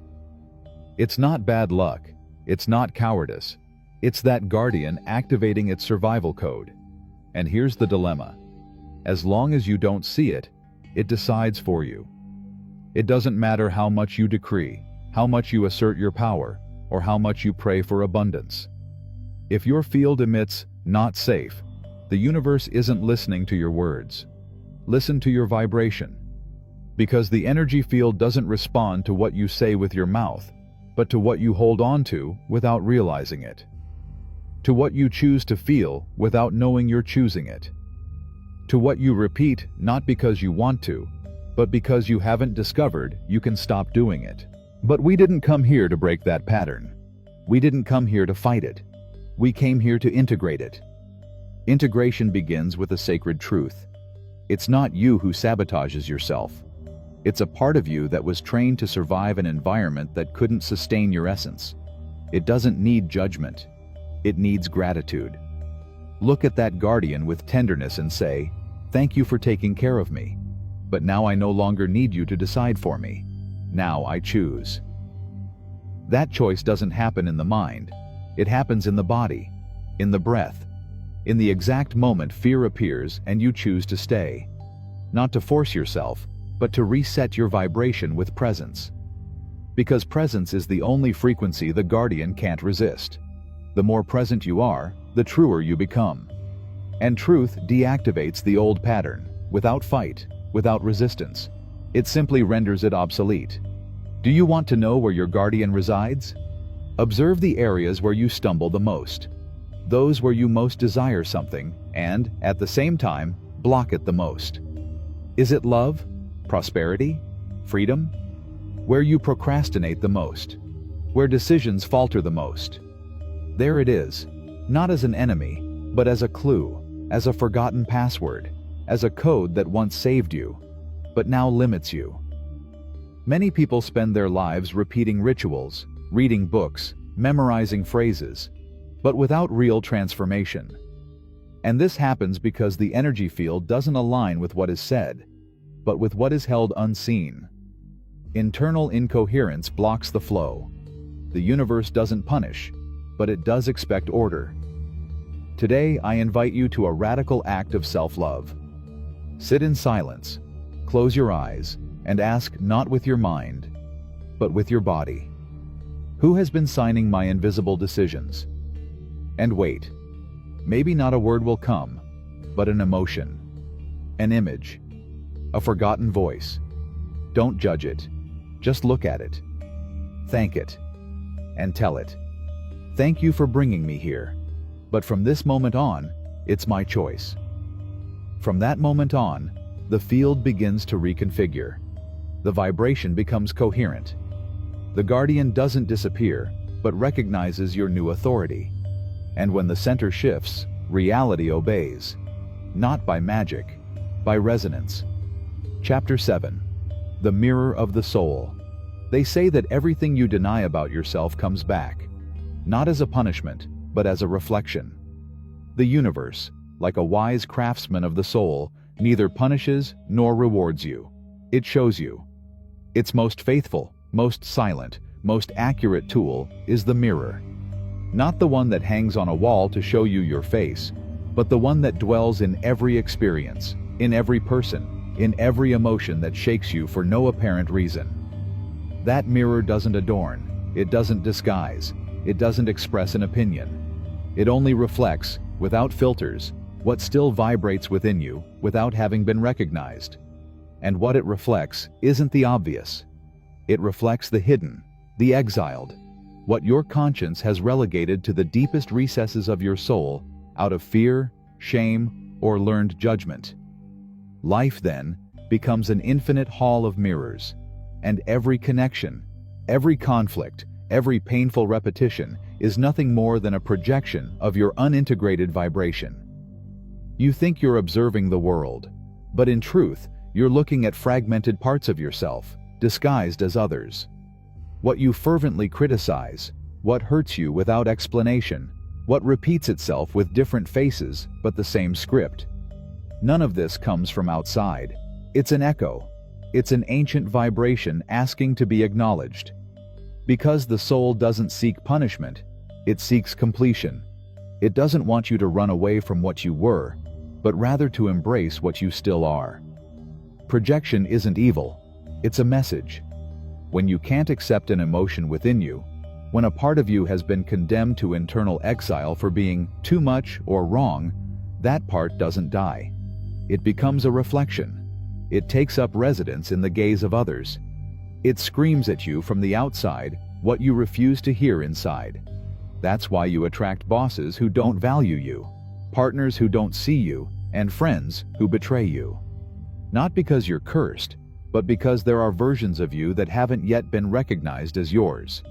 It's not bad luck. It's not cowardice. It's that guardian activating its survival code. And here's the dilemma. As long as you don't see it, it decides for you. It doesn't matter how much you decree, how much you assert your power, or how much you pray for abundance. If your field emits "not safe," the universe isn't listening to your words. Listen to your vibration. Because the energy field doesn't respond to what you say with your mouth, but to what you hold on to without realizing it. To what you choose to feel without knowing you're choosing it. To what you repeat not because you want to, but because you haven't discovered you can stop doing it. But we didn't come here to break that pattern. We didn't come here to fight it. We came here to integrate it. Integration begins with a sacred truth. It's not you who sabotages yourself. It's a part of you that was trained to survive an environment that couldn't sustain your essence. It doesn't need judgment. It needs gratitude. Look at that guardian with tenderness and say, "Thank you for taking care of me. But now I no longer need you to decide for me. Now I choose." That choice doesn't happen in the mind. It happens in the body, in the breath, in the exact moment fear appears and you choose to stay. Not to force yourself, but to reset your vibration with presence. Because presence is the only frequency the guardian can't resist. The more present you are, the truer you become. And truth deactivates the old pattern, without fight, without resistance. It simply renders it obsolete. Do you want to know where your guardian resides? Observe the areas where you stumble the most. Those where you most desire something, and, at the same time, block it the most. Is it love? Prosperity? Freedom? Where you procrastinate the most? Where decisions falter the most? There it is, not as an enemy, but as a clue, as a forgotten password, as a code that once saved you, but now limits you. Many people spend their lives repeating rituals, reading books, memorizing phrases, but without real transformation. And this happens because the energy field doesn't align with what is said, but with what is held unseen. Internal incoherence blocks the flow. The universe doesn't punish, but it does expect order. Today, I invite you to a radical act of self-love. Sit in silence, close your eyes, and ask not with your mind, but with your body. Who has been signing my invisible decisions? And wait, maybe not a word will come, but an emotion, an image, a forgotten voice. Don't judge it, just look at it, thank it, and tell it. Thank you for bringing me here. But from this moment on, It's my choice. From that moment on, the field begins to reconfigure. The vibration becomes coherent. The guardian doesn't disappear, but recognizes your new authority. And when the center shifts, reality obeys. Not by magic, by resonance. Chapter 7. The Mirror of the Soul. They say that everything you deny about yourself comes back, not as a punishment, but as a reflection. The universe, like a wise craftsman of the soul, neither punishes nor rewards you. It shows you. Its most faithful, most silent, most accurate tool is the mirror. Not the one that hangs on a wall to show you your face, but the one that dwells in every experience, in every person, in every emotion that shakes you for no apparent reason. That mirror doesn't adorn, it doesn't disguise, it doesn't express an opinion. It only reflects, without filters, what still vibrates within you without having been recognized. And what it reflects isn't the obvious. It reflects the hidden, the exiled, what your conscience has relegated to the deepest recesses of your soul out of fear, shame, or learned judgment. Life, then, becomes an infinite hall of mirrors, and every connection, every conflict, every painful repetition is nothing more than a projection of your unintegrated vibration. You think you're observing the world, but in truth, you're looking at fragmented parts of yourself, disguised as others. What you fervently criticize, what hurts you without explanation, what repeats itself with different faces but the same script. None of this comes from outside. It's an echo. It's an ancient vibration asking to be acknowledged. Because the soul doesn't seek punishment, it seeks completion. It doesn't want you to run away from what you were, but rather to embrace what you still are. Projection isn't evil, it's a message. When you can't accept an emotion within you, when a part of you has been condemned to internal exile for being too much or wrong, that part doesn't die. It becomes a reflection. It takes up residence in the gaze of others. It screams at you from the outside what you refuse to hear inside. That's why you attract bosses who don't value you, partners who don't see you, and friends who betray you. Not because you're cursed, but because there are versions of you that haven't yet been recognized as yours.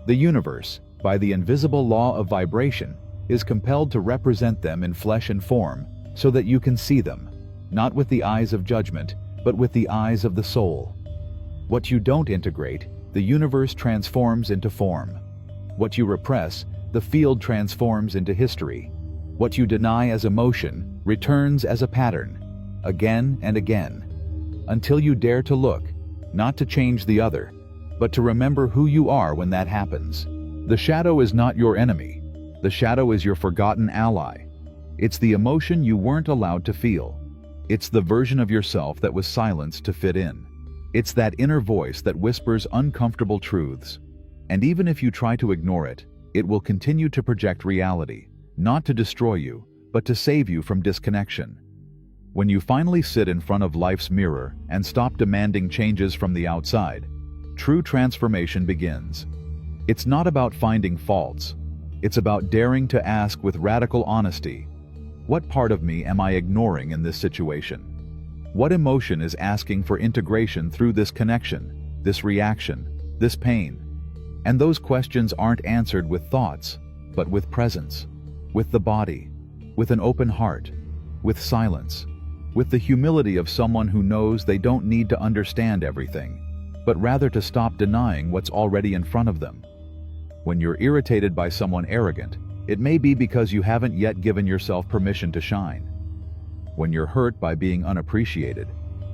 The universe, by the invisible law of vibration, is compelled to represent them in flesh and form so that you can see them, not with the eyes of judgment, but with the eyes of the soul. What you don't integrate, the universe transforms into form. What you repress, the field transforms into history. What you deny as emotion returns as a pattern, again and again, until you dare to look, not to change the other, but to remember who you are when that happens. The shadow is not your enemy. The shadow is your forgotten ally. It's the emotion you weren't allowed to feel. It's the version of yourself that was silenced to fit in. It's that inner voice that whispers uncomfortable truths. And even if you try to ignore it, it will continue to project reality, not to destroy you, but to save you from disconnection. When you finally sit in front of life's mirror and stop demanding changes from the outside, true transformation begins. It's not about finding faults. It's about daring to ask with radical honesty, what part of me am I ignoring in this situation? What emotion is asking for integration through this connection, this reaction, this pain? And those questions aren't answered with thoughts, but with presence, with the body, with an open heart, with silence, with the humility of someone who knows they don't need to understand everything, but rather to stop denying what's already in front of them. When you're irritated by someone arrogant, it may be because you haven't yet given yourself permission to shine. When you're hurt by being unappreciated,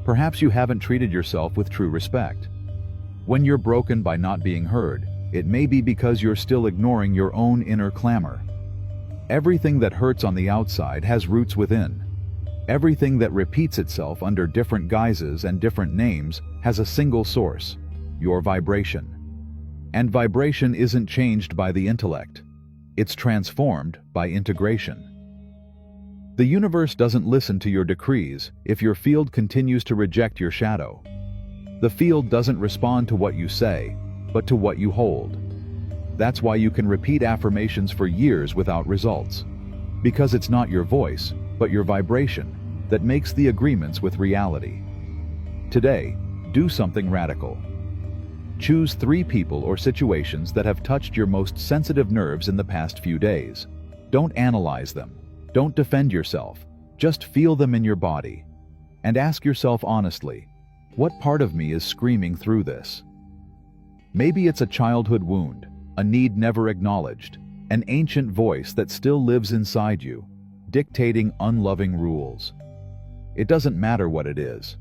perhaps you haven't treated yourself with true respect. When you're broken by not being heard, it may be because you're still ignoring your own inner clamor. Everything that hurts on the outside has roots within. Everything that repeats itself under different guises and different names has a single source, your vibration. And vibration isn't changed by the intellect. It's transformed by integration. The universe doesn't listen to your decrees if your field continues to reject your shadow. The field doesn't respond to what you say, but to what you hold. That's why you can repeat affirmations for years without results. Because it's not your voice, but your vibration, that makes the agreements with reality. Today, do something radical. Choose 3 people or situations that have touched your most sensitive nerves in the past few days. Don't analyze them. Don't defend yourself. Just feel them in your body. And ask yourself honestly, what part of me is screaming through this? Maybe it's a childhood wound, a need never acknowledged, an ancient voice that still lives inside you, dictating unloving rules. It doesn't matter what it is.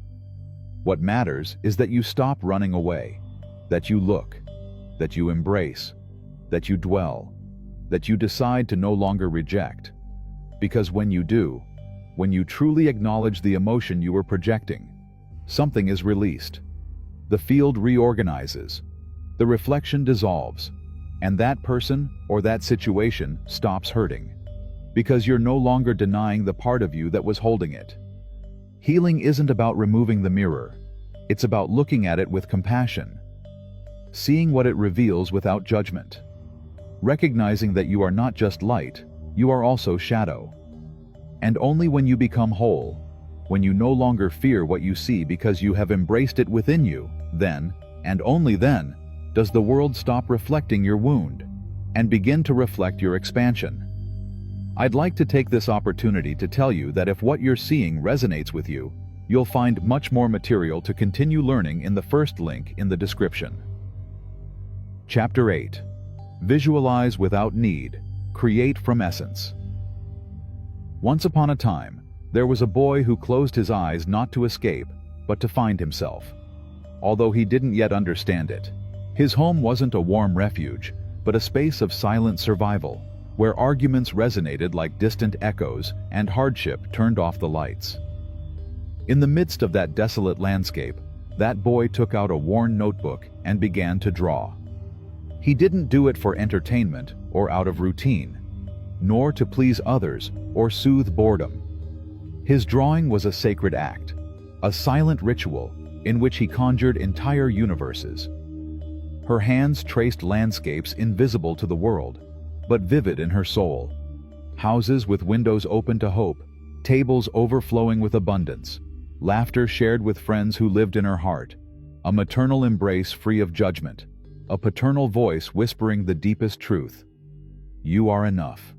What matters is that you stop running away, that you look, that you embrace, that you dwell, that you decide to no longer reject. Because when you do, when you truly acknowledge the emotion you were projecting, something is released. The field reorganizes, the reflection dissolves, and that person or that situation stops hurting. Because you're no longer denying the part of you that was holding it. Healing isn't about removing the mirror. It's about looking at it with compassion. Seeing what it reveals without judgment. Recognizing that you are not just light, you are also shadow. And only when you become whole, when you no longer fear what you see because you have embraced it within you, then, and only then, does the world stop reflecting your wound and begin to reflect your expansion. I'd like to take this opportunity to tell you that if what you're seeing resonates with you, you'll find much more material to continue learning in the first link in the description. Chapter 8. Visualize without need. Create from essence. Once upon a time, there was a boy who closed his eyes not to escape, but to find himself. Although he didn't yet understand it, his home wasn't a warm refuge, but a space of silent survival, where arguments resonated like distant echoes and hardship turned off the lights. In the midst of that desolate landscape, that boy took out a worn notebook and began to draw. He didn't do it for entertainment or out of routine, nor to please others or soothe boredom. His drawing was a sacred act, a silent ritual in which he conjured entire universes. Her hands traced landscapes invisible to the world, but vivid in her soul. Houses with windows open to hope, tables overflowing with abundance, laughter shared with friends who lived in her heart, a maternal embrace free of judgment, a paternal voice whispering the deepest truth. You are enough.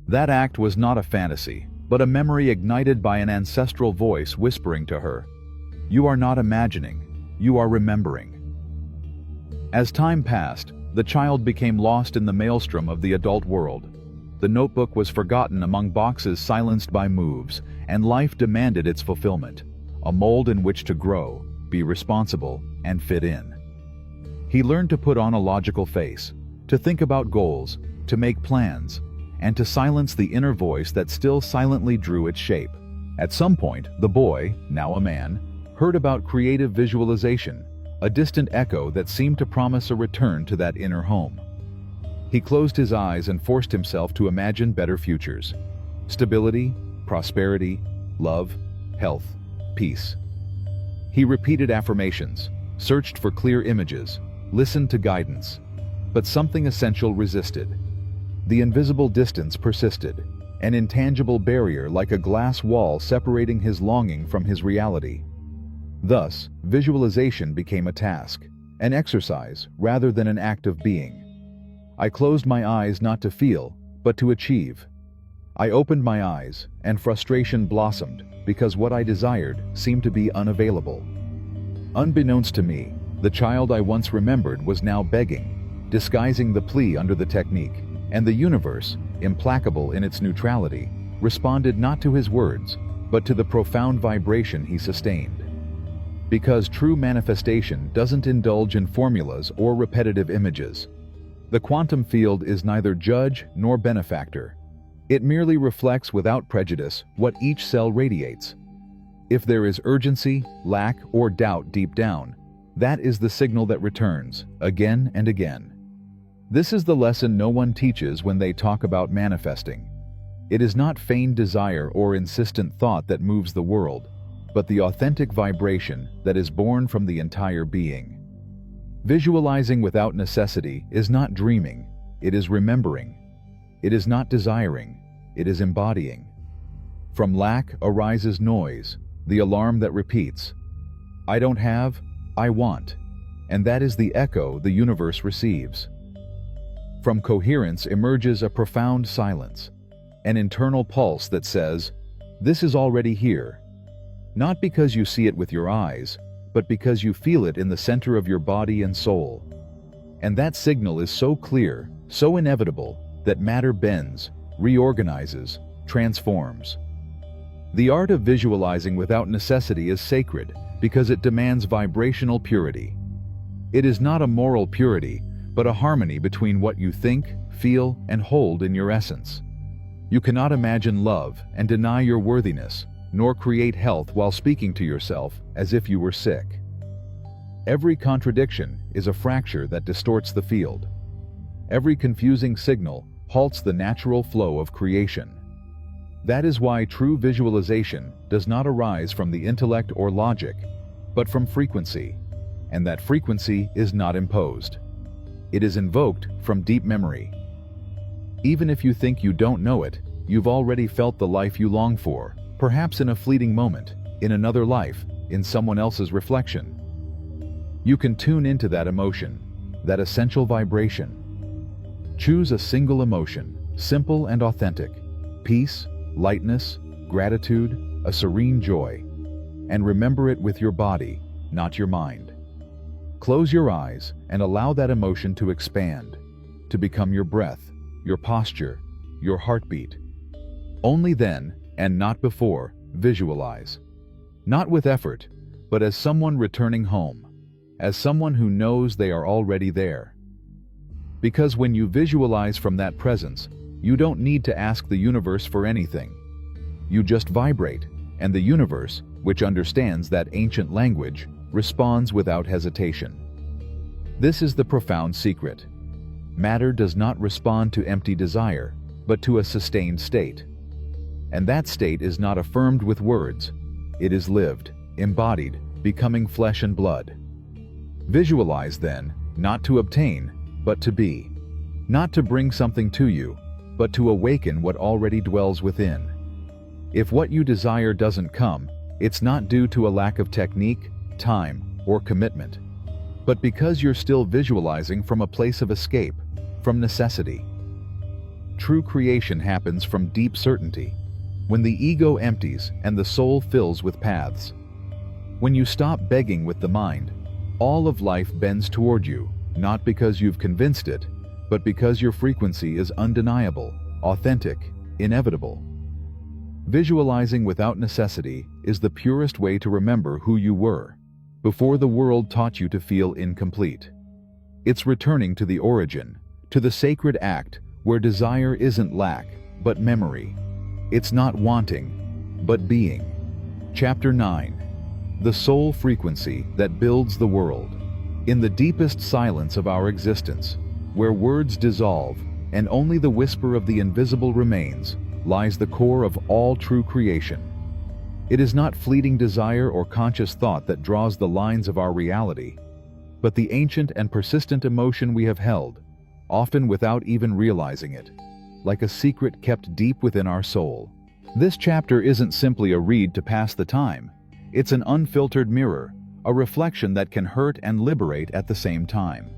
That act was not a fantasy, but a memory ignited by an ancestral voice whispering to her, you are not imagining, you are remembering. As time passed, the child became lost in the maelstrom of the adult world. The notebook was forgotten among boxes silenced by moves, and life demanded its fulfillment, a mold in which to grow, be responsible, and fit in. He learned to put on a logical face, to think about goals, to make plans, and to silence the inner voice that still silently drew its shape. At some point, the boy, now a man, heard about creative visualization, a distant echo that seemed to promise a return to that inner home. He closed his eyes and forced himself to imagine better futures. Stability, prosperity, love, health, peace. He repeated affirmations, searched for clear images, listened to guidance. But something essential resisted. The invisible distance persisted, an intangible barrier like a glass wall separating his longing from his reality. Thus, visualization became a task, an exercise rather than an act of being. I closed my eyes not to feel, but to achieve. I opened my eyes, and frustration blossomed because what I desired seemed to be unavailable. Unbeknownst to me, the child I once remembered was now begging, disguising the plea under the technique, and the universe, implacable in its neutrality, responded not to his words, but to the profound vibration he sustained. Because true manifestation doesn't indulge in formulas or repetitive images. The quantum field is neither judge nor benefactor. It merely reflects without prejudice what each cell radiates. If there is urgency, lack, or doubt deep down, that is the signal that returns, again and again. This is the lesson no one teaches when they talk about manifesting. It is not feigned desire or insistent thought that moves the world, but the authentic vibration that is born from the entire being. Visualizing without necessity is not dreaming, it is remembering. It is not desiring, it is embodying. From lack arises noise, the alarm that repeats, "I don't have, I want," and that is the echo the universe receives. From coherence emerges a profound silence, an internal pulse that says, "This is already here," not because you see it with your eyes, but because you feel it in the center of your body and soul. And that signal is so clear, so inevitable, that matter bends, reorganizes, transforms. The art of visualizing without necessity is sacred because it demands vibrational purity. It is not a moral purity, but a harmony between what you think, feel, and hold in your essence. You cannot imagine love and deny your worthiness, nor create health while speaking to yourself as if you were sick. Every contradiction is a fracture that distorts the field. Every confusing signal halts the natural flow of creation. That is why true visualization does not arise from the intellect or logic, but from frequency, and that frequency is not imposed. It is invoked from deep memory. Even if you think you don't know it, you've already felt the life you long for, perhaps in a fleeting moment, in another life, in someone else's reflection. You can tune into that emotion, that essential vibration. Choose a single emotion, simple and authentic: peace, lightness, gratitude, a serene joy. And remember it with your body, not your mind. Close your eyes and allow that emotion to expand, to become your breath, your posture, your heartbeat. Only then, and not before, visualize. Not with effort, but as someone returning home, as someone who knows they are already there. Because when you visualize from that presence, you don't need to ask the universe for anything. You just vibrate, and the universe, which understands that ancient language, responds without hesitation. This is the profound secret. Matter does not respond to empty desire, but to a sustained state. And that state is not affirmed with words. It is lived, embodied, becoming flesh and blood. Visualize then, not to obtain, but to be. Not to bring something to you, but to awaken what already dwells within. If what you desire doesn't come, it's not due to a lack of technique, time, or commitment, but because you're still visualizing from a place of escape, from necessity. True creation happens from deep certainty, when the ego empties and the soul fills with paths. When you stop begging with the mind, all of life bends toward you, not because you've convinced it, but because your frequency is undeniable, authentic, inevitable. Visualizing without necessity is the purest way to remember who you were, before the world taught you to feel incomplete. It's returning to the origin, to the sacred act where desire isn't lack, but memory. It's not wanting, but being. Chapter 9. The soul frequency that builds the world. In the deepest silence of our existence, where words dissolve and only the whisper of the invisible remains, lies the core of all true creation. It is not fleeting desire or conscious thought that draws the lines of our reality, but the ancient and persistent emotion we have held, often without even realizing it, like a secret kept deep within our soul. This chapter isn't simply a read to pass the time. It's an unfiltered mirror, a reflection that can hurt and liberate at the same time.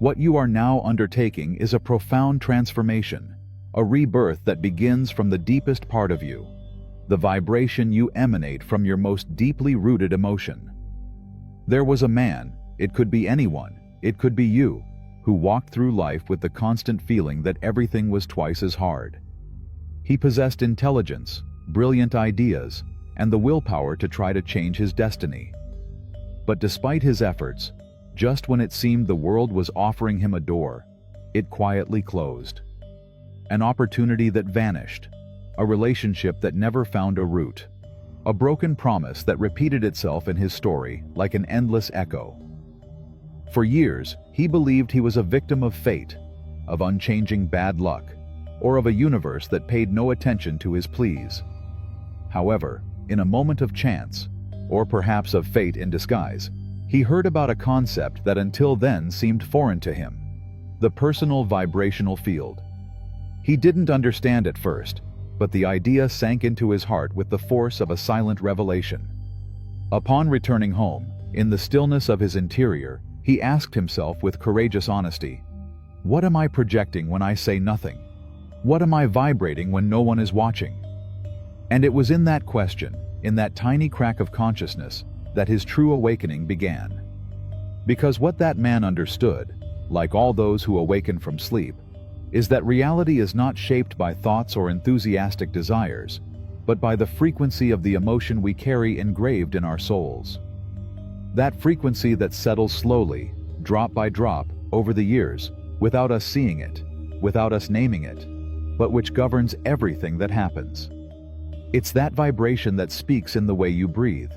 What you are now undertaking is a profound transformation, a rebirth that begins from the deepest part of you, the vibration you emanate from your most deeply rooted emotion. There was a man, it could be anyone, it could be you, who walked through life with the constant feeling that everything was twice as hard. He possessed intelligence, brilliant ideas, and the willpower to try to change his destiny. But despite his efforts, just when it seemed the world was offering him a door, it quietly closed. An opportunity that vanished, a relationship that never found a root, a broken promise that repeated itself in his story like an endless echo. For years, he believed he was a victim of fate, of unchanging bad luck, or of a universe that paid no attention to his pleas. However, in a moment of chance, or perhaps of fate in disguise, he heard about a concept that until then seemed foreign to him: the personal vibrational field. He didn't understand at first, but the idea sank into his heart with the force of a silent revelation. Upon returning home, in the stillness of his interior, he asked himself with courageous honesty, "What am I projecting when I say nothing? What am I vibrating when no one is watching?" And it was in that question, in that tiny crack of consciousness, that his true awakening began. Because what that man understood, like all those who awaken from sleep, is that reality is not shaped by thoughts or enthusiastic desires, but by the frequency of the emotion we carry engraved in our souls. That frequency that settles slowly, drop by drop, over the years, without us seeing it, without us naming it, but which governs everything that happens. It's that vibration that speaks in the way you breathe,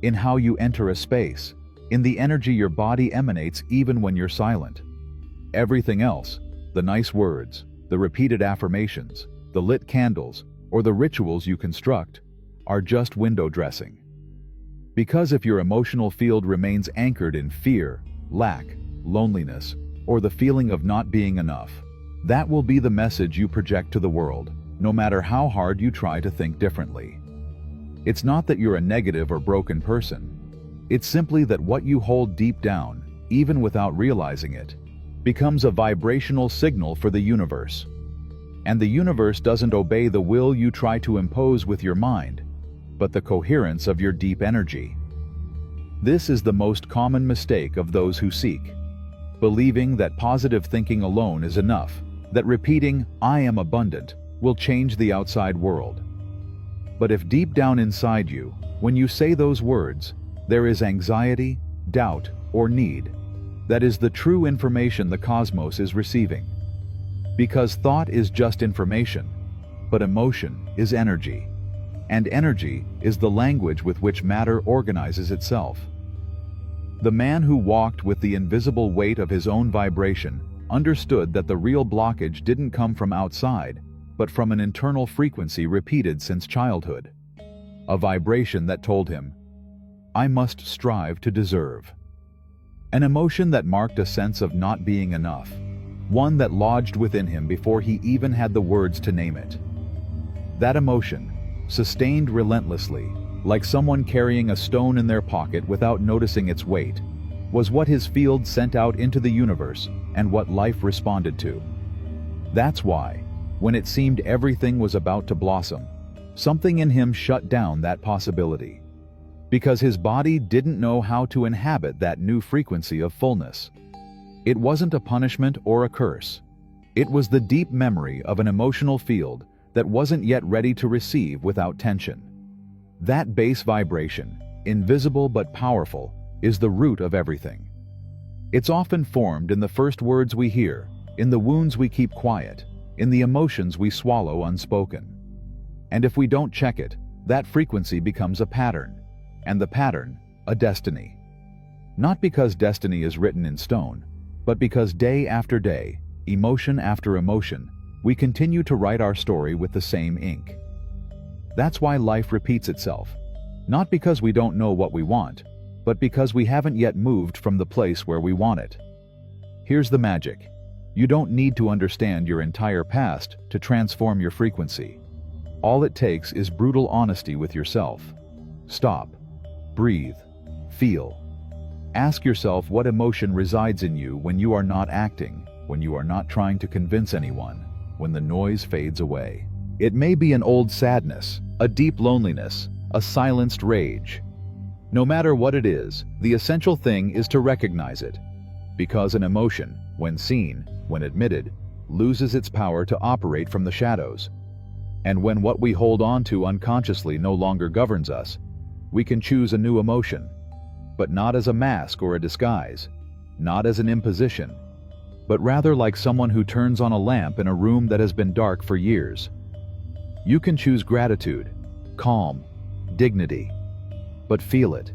in how you enter a space, in the energy your body emanates even when you're silent. Everything else, the nice words, the repeated affirmations, the lit candles, or the rituals you construct, are just window dressing. Because if your emotional field remains anchored in fear, lack, loneliness, or the feeling of not being enough, that will be the message you project to the world, no matter how hard you try to think differently. It's not that you're a negative or broken person. It's simply that what you hold deep down, even without realizing it, becomes a vibrational signal for the universe. And the universe doesn't obey the will you try to impose with your mind, but the coherence of your deep energy. This is the most common mistake of those who seek, believing that positive thinking alone is enough, that repeating, "I am abundant," will change the outside world. But if deep down inside you, when you say those words, there is anxiety, doubt, or need, that is the true information the cosmos is receiving. Because thought is just information, but emotion is energy. And energy is the language with which matter organizes itself. The man who walked with the invisible weight of his own vibration understood that the real blockage didn't come from outside, but from an internal frequency repeated since childhood. A vibration that told him, "I must strive to deserve." An emotion that marked a sense of not being enough, one that lodged within him before he even had the words to name it. That emotion, sustained relentlessly, like someone carrying a stone in their pocket without noticing its weight, was what his field sent out into the universe and what life responded to. That's why, when it seemed everything was about to blossom, something in him shut down that possibility. Because his body didn't know how to inhabit that new frequency of fullness. It wasn't a punishment or a curse. It was the deep memory of an emotional field that wasn't yet ready to receive without tension. That base vibration, invisible but powerful, is the root of everything. It's often formed in the first words we hear, in the wounds we keep quiet, in the emotions we swallow unspoken. And if we don't check it, that frequency becomes a pattern, and the pattern, a destiny. Not because destiny is written in stone, but because day after day, emotion after emotion, we continue to write our story with the same ink. That's why life repeats itself, not because we don't know what we want, but because we haven't yet moved from the place where we want it. Here's the magic. You don't need to understand your entire past to transform your frequency. All it takes is brutal honesty with yourself. Stop. Breathe. Feel. Ask yourself what emotion resides in you when you are not acting, when you are not trying to convince anyone, when the noise fades away. It may be an old sadness, a deep loneliness, a silenced rage. No matter what it is, the essential thing is to recognize it. Because an emotion, when seen, when admitted, loses its power to operate from the shadows. And when what we hold on to unconsciously no longer governs us, we can choose a new emotion. But not as a mask or a disguise, not as an imposition, but rather like someone who turns on a lamp in a room that has been dark for years. You can choose gratitude, calm, dignity, but feel it.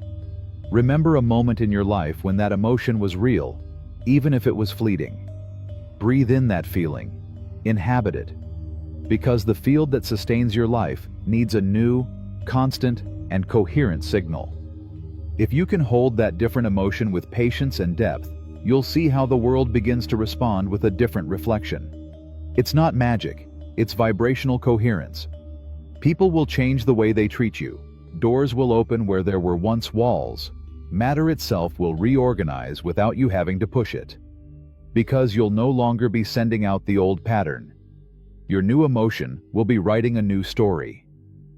Remember a moment in your life when that emotion was real, even if it was fleeting. Breathe in that feeling, inhabit it, because the field that sustains your life needs a new, constant, and coherent signal. If you can hold that different emotion with patience and depth, you'll see how the world begins to respond with a different reflection. It's not magic, It's vibrational coherence. People will change the way they treat you. Doors will open where there were once walls. Matter itself will reorganize without you having to push it. Because you'll no longer be sending out the old pattern. Your new emotion will be writing a new story.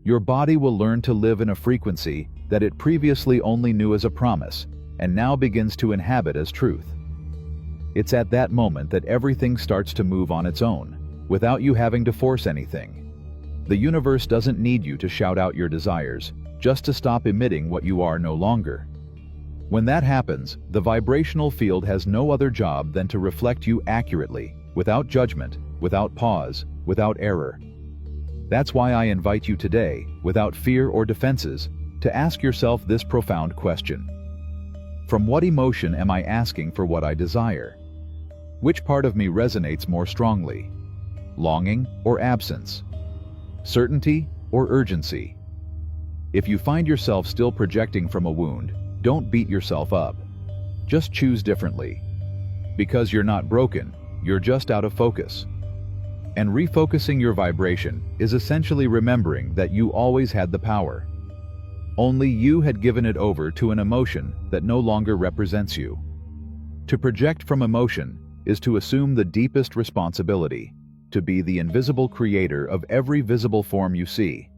Your body will learn to live in a frequency that it previously only knew as a promise, and now begins to inhabit as truth. It's at that moment that everything starts to move on its own, without you having to force anything. The universe doesn't need you to shout out your desires, just to stop emitting what you are no longer. When that happens, the vibrational field has no other job than to reflect you accurately, without judgment, without pause, without error. That's why I invite you today, without fear or defenses, to ask yourself this profound question. From what emotion am I asking for what I desire? Which part of me resonates more strongly? Longing or absence? Certainty or urgency? If you find yourself still projecting from a wound, don't beat yourself up. Just choose differently. Because you're not broken, you're just out of focus. And refocusing your vibration is essentially remembering that you always had the power. Only you had given it over to an emotion that no longer represents you. To project from emotion is to assume the deepest responsibility, to be the invisible creator of every visible form you see.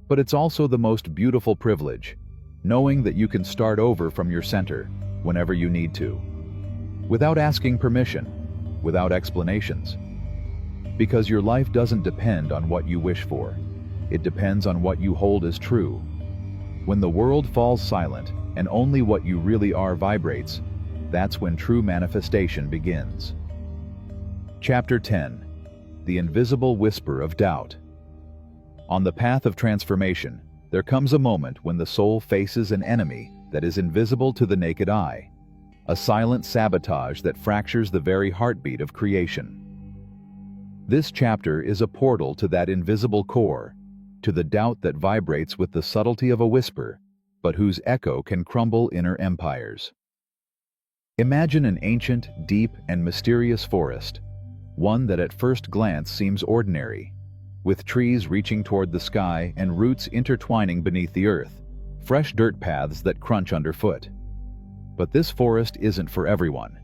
But it's also the most beautiful privilege, knowing that you can start over from your center whenever you need to, without asking permission, without explanations. Because your life doesn't depend on what you wish for. It depends on what you hold as true. When the world falls silent and only what you really are vibrates, that's when true manifestation begins. Chapter 10. The Invisible Whisper of Doubt. On the path of transformation, there comes a moment when the soul faces an enemy that is invisible to the naked eye, a silent sabotage that fractures the very heartbeat of creation. This chapter is a portal to that invisible core, to the doubt that vibrates with the subtlety of a whisper, but whose echo can crumble inner empires. Imagine an ancient, deep, and mysterious forest, one that at first glance seems ordinary, with trees reaching toward the sky and roots intertwining beneath the earth, fresh dirt paths that crunch underfoot. But this forest isn't for everyone.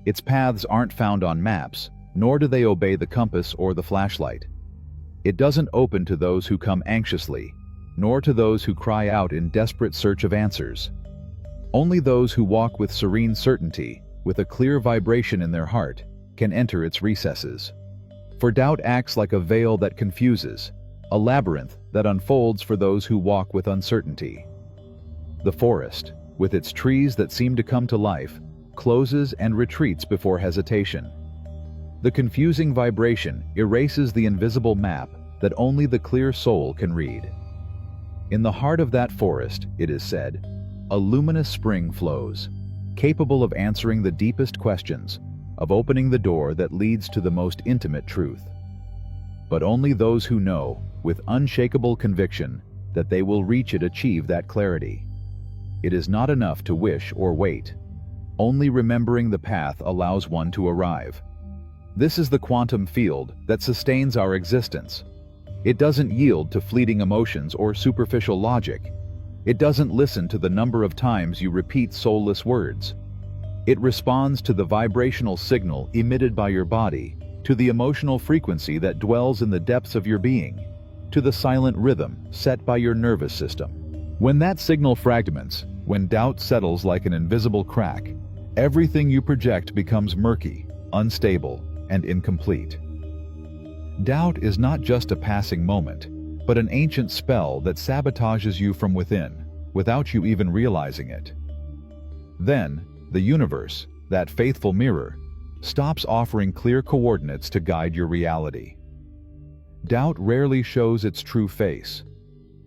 Its paths aren't found on maps, nor do they obey the compass or the flashlight. It doesn't open to those who come anxiously, nor to those who cry out in desperate search of answers. Only those who walk with serene certainty, with a clear vibration in their heart, can enter its recesses. For doubt acts like a veil that confuses, a labyrinth that unfolds for those who walk with uncertainty. The forest, with its trees that seem to come to life, closes and retreats before hesitation. The confusing vibration erases the invisible map that only the clear soul can read. In the heart of that forest, it is said, a luminous spring flows, capable of answering the deepest questions, of opening the door that leads to the most intimate truth. But only those who know, with unshakable conviction, that they will reach it achieve that clarity. It is not enough to wish or wait. Only remembering the path allows one to arrive. This is the quantum field that sustains our existence. It doesn't yield to fleeting emotions or superficial logic. It doesn't listen to the number of times you repeat soulless words. It responds to the vibrational signal emitted by your body, to the emotional frequency that dwells in the depths of your being, to the silent rhythm set by your nervous system. When that signal fragments, when doubt settles like an invisible crack, everything you project becomes murky, unstable, and incomplete. Doubt is not just a passing moment, but an ancient spell that sabotages you from within, without you even realizing it. Then, the universe, that faithful mirror, stops offering clear coordinates to guide your reality. Doubt rarely shows its true face.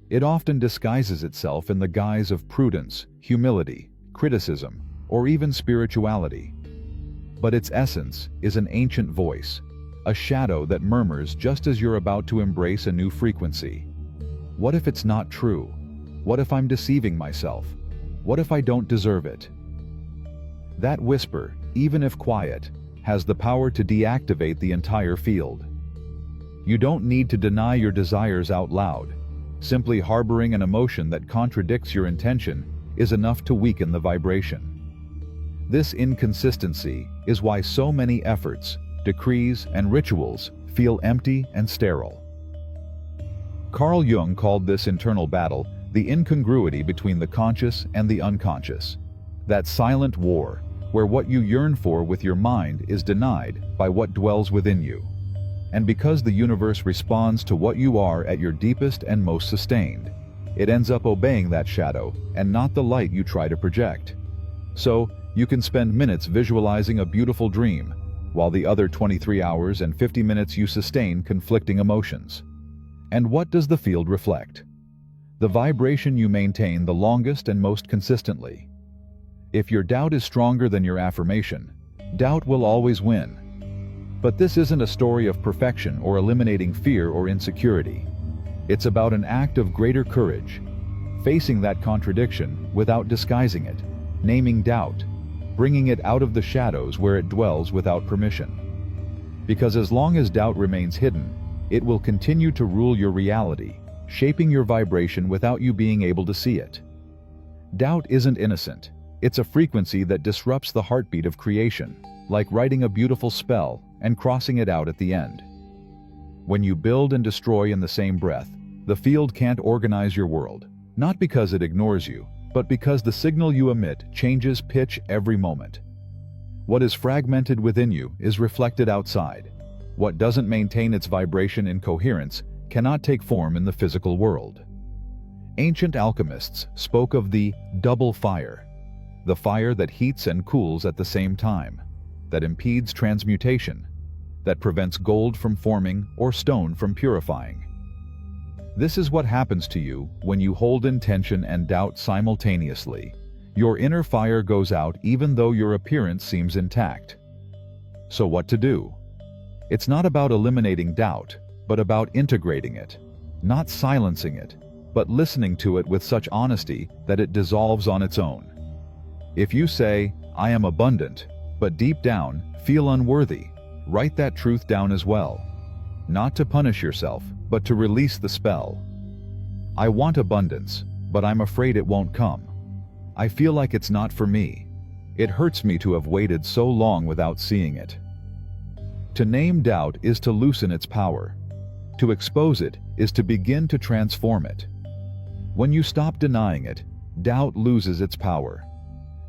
It often disguises itself in the guise of prudence, humility, criticism, or even spirituality. But its essence is an ancient voice, a shadow that murmurs just as you're about to embrace a new frequency. What if it's not true? What if I'm deceiving myself? What if I don't deserve it? That whisper, even if quiet, has the power to deactivate the entire field. You don't need to deny your desires out loud. Simply harboring an emotion that contradicts your intention is enough to weaken the vibration. This inconsistency is why so many efforts, decrees, and rituals feel empty and sterile. Carl Jung called this internal battle the incongruity between the conscious and the unconscious. That silent war, where what you yearn for with your mind is denied by what dwells within you. And because the universe responds to what you are at your deepest and most sustained, it ends up obeying that shadow and not the light you try to project. So, you can spend minutes visualizing a beautiful dream, while the other 23 hours and 50 minutes you sustain conflicting emotions. And what does the field reflect? The vibration you maintain the longest and most consistently. If your doubt is stronger than your affirmation, doubt will always win. But this isn't a story of perfection or eliminating fear or insecurity. It's about an act of greater courage, facing that contradiction without disguising it, naming doubt, bringing it out of the shadows where it dwells without permission. Because as long as doubt remains hidden, it will continue to rule your reality, shaping your vibration without you being able to see it. Doubt isn't innocent. It's a frequency that disrupts the heartbeat of creation, like writing a beautiful spell and crossing it out at the end. When you build and destroy in the same breath, the field can't organize your world, not because it ignores you, but because the signal you emit changes pitch every moment. What is fragmented within you is reflected outside. What doesn't maintain its vibration in coherence cannot take form in the physical world. Ancient alchemists spoke of the double fire, the fire that heats and cools at the same time, that impedes transmutation, that prevents gold from forming or stone from purifying. This is what happens to you when you hold intention and doubt simultaneously. Your inner fire goes out even though your appearance seems intact. So what to do? It's not about eliminating doubt, but about integrating it, not silencing it, but listening to it with such honesty that it dissolves on its own. If you say, "I am abundant," but deep down feel unworthy, write that truth down as well. Not to punish yourself, but to release the spell. I want abundance, but I'm afraid it won't come. I feel like it's not for me. It hurts me to have waited so long without seeing it. To name doubt is to loosen its power. To expose it is to begin to transform it. When you stop denying it, doubt loses its power.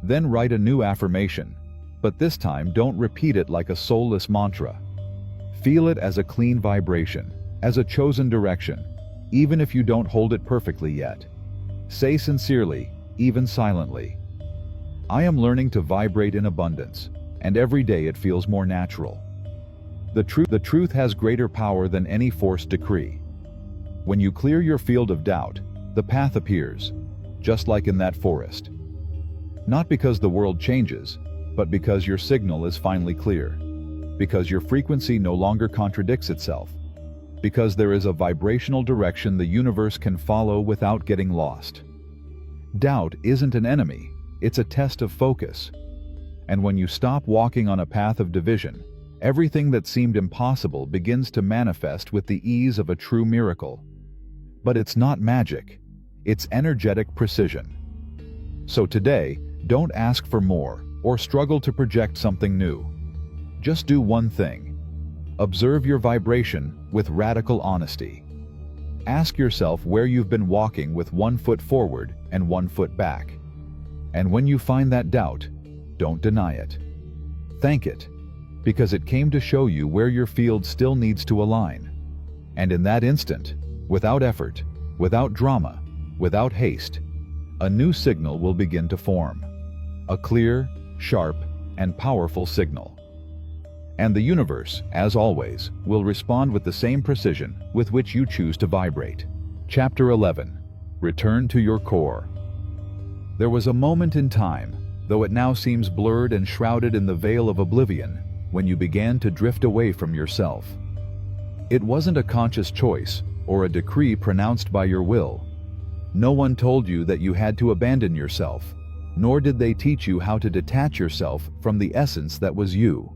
Then write a new affirmation, but this time don't repeat it like a soulless mantra. Feel it as a clean vibration, as a chosen direction, even if you don't hold it perfectly yet. Say sincerely, even silently, "I am learning to vibrate in abundance," and every day it feels more natural. The truth has greater power than any forced decree. When you clear your field of doubt, the path appears, just like in that forest. Not because the world changes, but because your signal is finally clear. Because your frequency no longer contradicts itself. Because there is a vibrational direction the universe can follow without getting lost. Doubt isn't an enemy, it's a test of focus. And when you stop walking on a path of division, everything that seemed impossible begins to manifest with the ease of a true miracle. But it's not magic, it's energetic precision. So today, don't ask for more or struggle to project something new. Just do one thing. Observe your vibration with radical honesty. Ask yourself where you've been walking with one foot forward and one foot back. And when you find that doubt, don't deny it. Thank it, because it came to show you where your field still needs to align. And in that instant, without effort, without drama, without haste, a new signal will begin to form. A clear, sharp, and powerful signal. And the universe, as always, will respond with the same precision with which you choose to vibrate. Chapter 11. Return to your core. There was a moment in time, though it now seems blurred and shrouded in the veil of oblivion, when you began to drift away from yourself. It wasn't a conscious choice or a decree pronounced by your will. No one told you that you had to abandon yourself, nor did they teach you how to detach yourself from the essence that was you.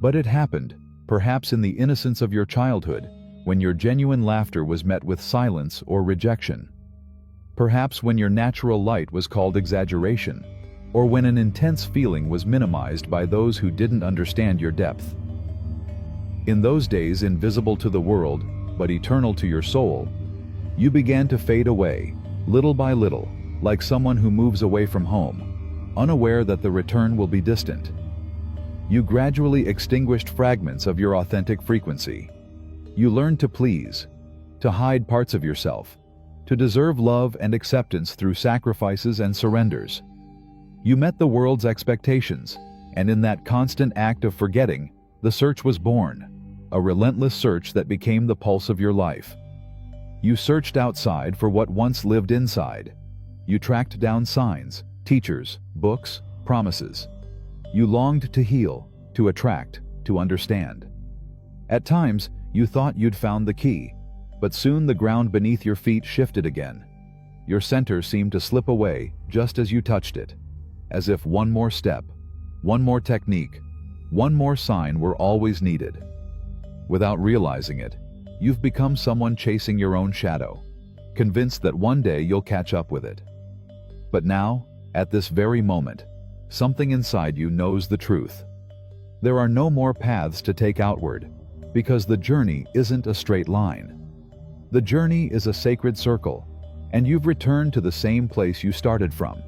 But it happened, perhaps in the innocence of your childhood, when your genuine laughter was met with silence or rejection. Perhaps when your natural light was called exaggeration, or when an intense feeling was minimized by those who didn't understand your depth. In those days invisible to the world, but eternal to your soul, you began to fade away, little by little, like someone who moves away from home, unaware that the return will be distant. You gradually extinguished fragments of your authentic frequency. You learned to please, to hide parts of yourself, to deserve love and acceptance through sacrifices and surrenders. You met the world's expectations, and in that constant act of forgetting, the search was born, a relentless search that became the pulse of your life. You searched outside for what once lived inside. You tracked down signs, teachers, books, promises. You longed to heal, to attract, to understand. At times, you thought you'd found the key, but soon the ground beneath your feet shifted again. Your center seemed to slip away just as you touched it, as if one more step, one more technique, one more sign were always needed. Without realizing it, you've become someone chasing your own shadow, convinced that one day you'll catch up with it. But now, at this very moment, something inside you knows the truth. There are no more paths to take outward, because the journey isn't a straight line. The journey is a sacred circle, and you've returned to the same place you started from,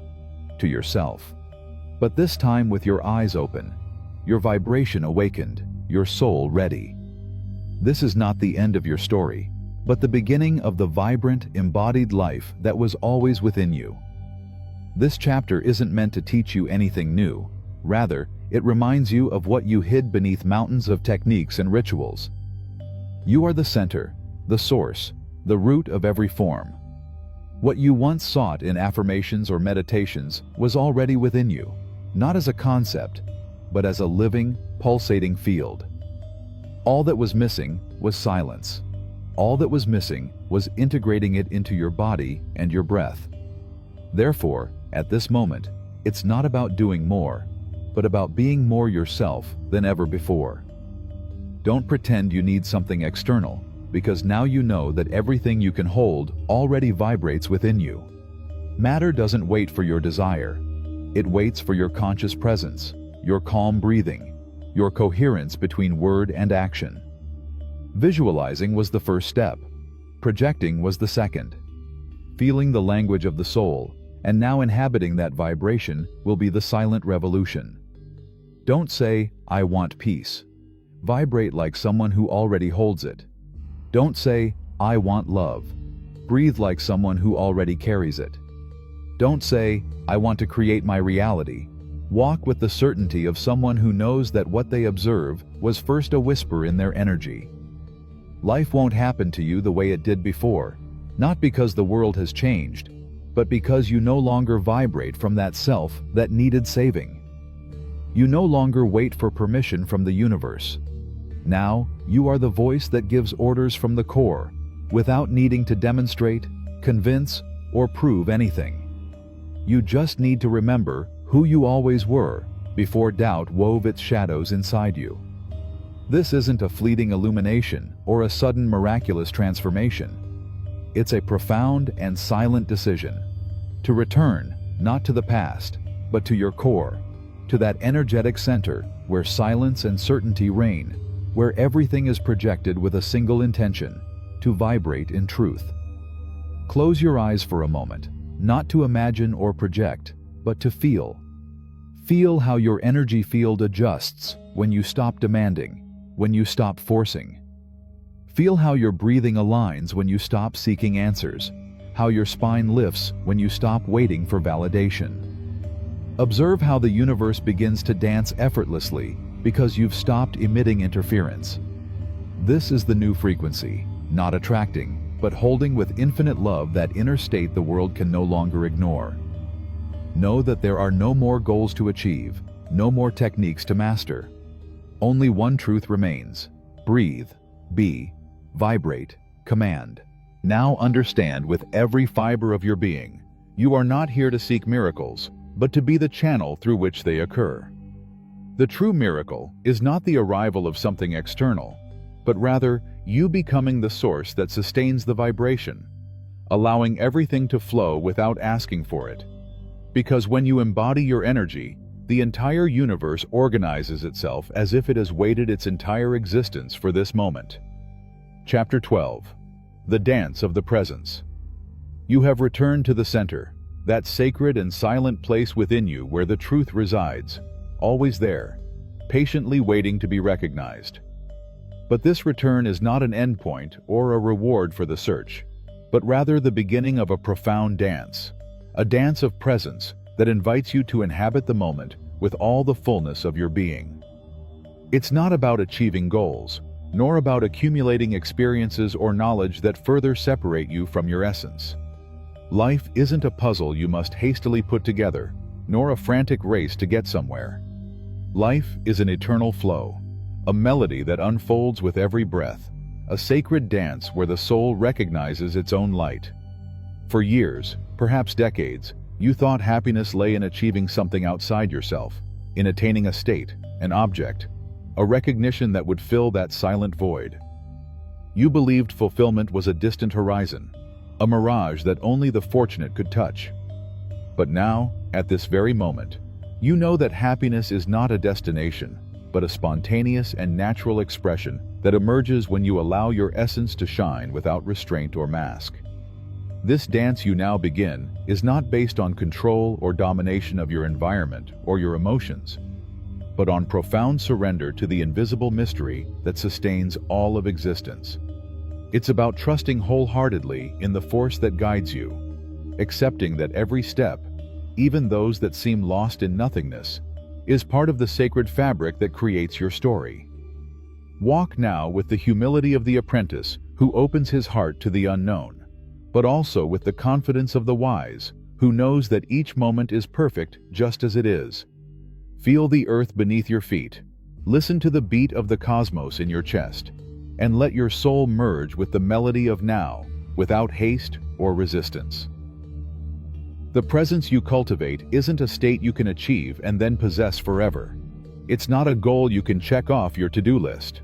to yourself. But this time with your eyes open, your vibration awakened, your soul ready. This is not the end of your story, but the beginning of the vibrant, embodied life that was always within you. This chapter isn't meant to teach you anything new. Rather, it reminds you of what you hid beneath mountains of techniques and rituals. You are the center, the source, the root of every form. What you once sought in affirmations or meditations was already within you, not as a concept, but as a living, pulsating field. All that was missing was silence. All that was missing was integrating it into your body and your breath. Therefore, at this moment, it's not about doing more, but about being more yourself than ever before. Don't pretend you need something external, because now you know that everything you can hold already vibrates within you. Matter doesn't wait for your desire. It waits for your conscious presence, your calm breathing, your coherence between word and action. Visualizing was the first step. Projecting was the second. Feeling the language of the soul, and now inhabiting that vibration will be the silent revolution. Don't say, "I want peace." Vibrate like someone who already holds it. Don't say, "I want love." Breathe like someone who already carries it. Don't say, "I want to create my reality." Walk with the certainty of someone who knows that what they observe was first a whisper in their energy. Life won't happen to you the way it did before, not because the world has changed, but because you no longer vibrate from that self that needed saving. You no longer wait for permission from the universe. Now, you are the voice that gives orders from the core, without needing to demonstrate, convince, or prove anything. You just need to remember who you always were before doubt wove its shadows inside you. This isn't a fleeting illumination or a sudden miraculous transformation. It's a profound and silent decision to return, not to the past, but to your core, to that energetic center where silence and certainty reign, where everything is projected with a single intention, to vibrate in truth. Close your eyes for a moment, not to imagine or project, but to feel. Feel how your energy field adjusts when you stop demanding, when you stop forcing. Feel how your breathing aligns when you stop seeking answers, how your spine lifts when you stop waiting for validation. Observe how the universe begins to dance effortlessly because you've stopped emitting interference. This is the new frequency, not attracting, but holding with infinite love that inner state the world can no longer ignore. Know that there are no more goals to achieve, no more techniques to master. Only one truth remains: breathe, be, vibrate, command. Now understand with every fiber of your being, you are not here to seek miracles, but to be the channel through which they occur. The true miracle is not the arrival of something external, but rather you becoming the source that sustains the vibration, allowing everything to flow without asking for it. Because when you embody your energy, the entire universe organizes itself as if it has waited its entire existence for this moment. Chapter 12. The Dance of the Presence. You have returned to the center, that sacred and silent place within you where the truth resides, always there, patiently waiting to be recognized. But this return is not an endpoint or a reward for the search, but rather the beginning of a profound dance, a dance of presence that invites you to inhabit the moment with all the fullness of your being. It's not about achieving goals, nor about accumulating experiences or knowledge that further separate you from your essence. Life isn't a puzzle you must hastily put together, nor a frantic race to get somewhere. Life is an eternal flow, a melody that unfolds with every breath, a sacred dance where the soul recognizes its own light. For years, perhaps decades, you thought happiness lay in achieving something outside yourself, in attaining a state, an object, a recognition that would fill that silent void. You believed fulfillment was a distant horizon, a mirage that only the fortunate could touch. But now, at this very moment, you know that happiness is not a destination, but a spontaneous and natural expression that emerges when you allow your essence to shine without restraint or mask. This dance you now begin is not based on control or domination of your environment or your emotions, but on profound surrender to the invisible mystery that sustains all of existence. It's about trusting wholeheartedly in the force that guides you, accepting that every step, even those that seem lost in nothingness, is part of the sacred fabric that creates your story. Walk now with the humility of the apprentice who opens his heart to the unknown, but also with the confidence of the wise who knows that each moment is perfect just as it is. Feel the earth beneath your feet, listen to the beat of the cosmos in your chest, and let your soul merge with the melody of now, without haste or resistance. The presence you cultivate isn't a state you can achieve and then possess forever. It's not a goal you can check off your to-do list.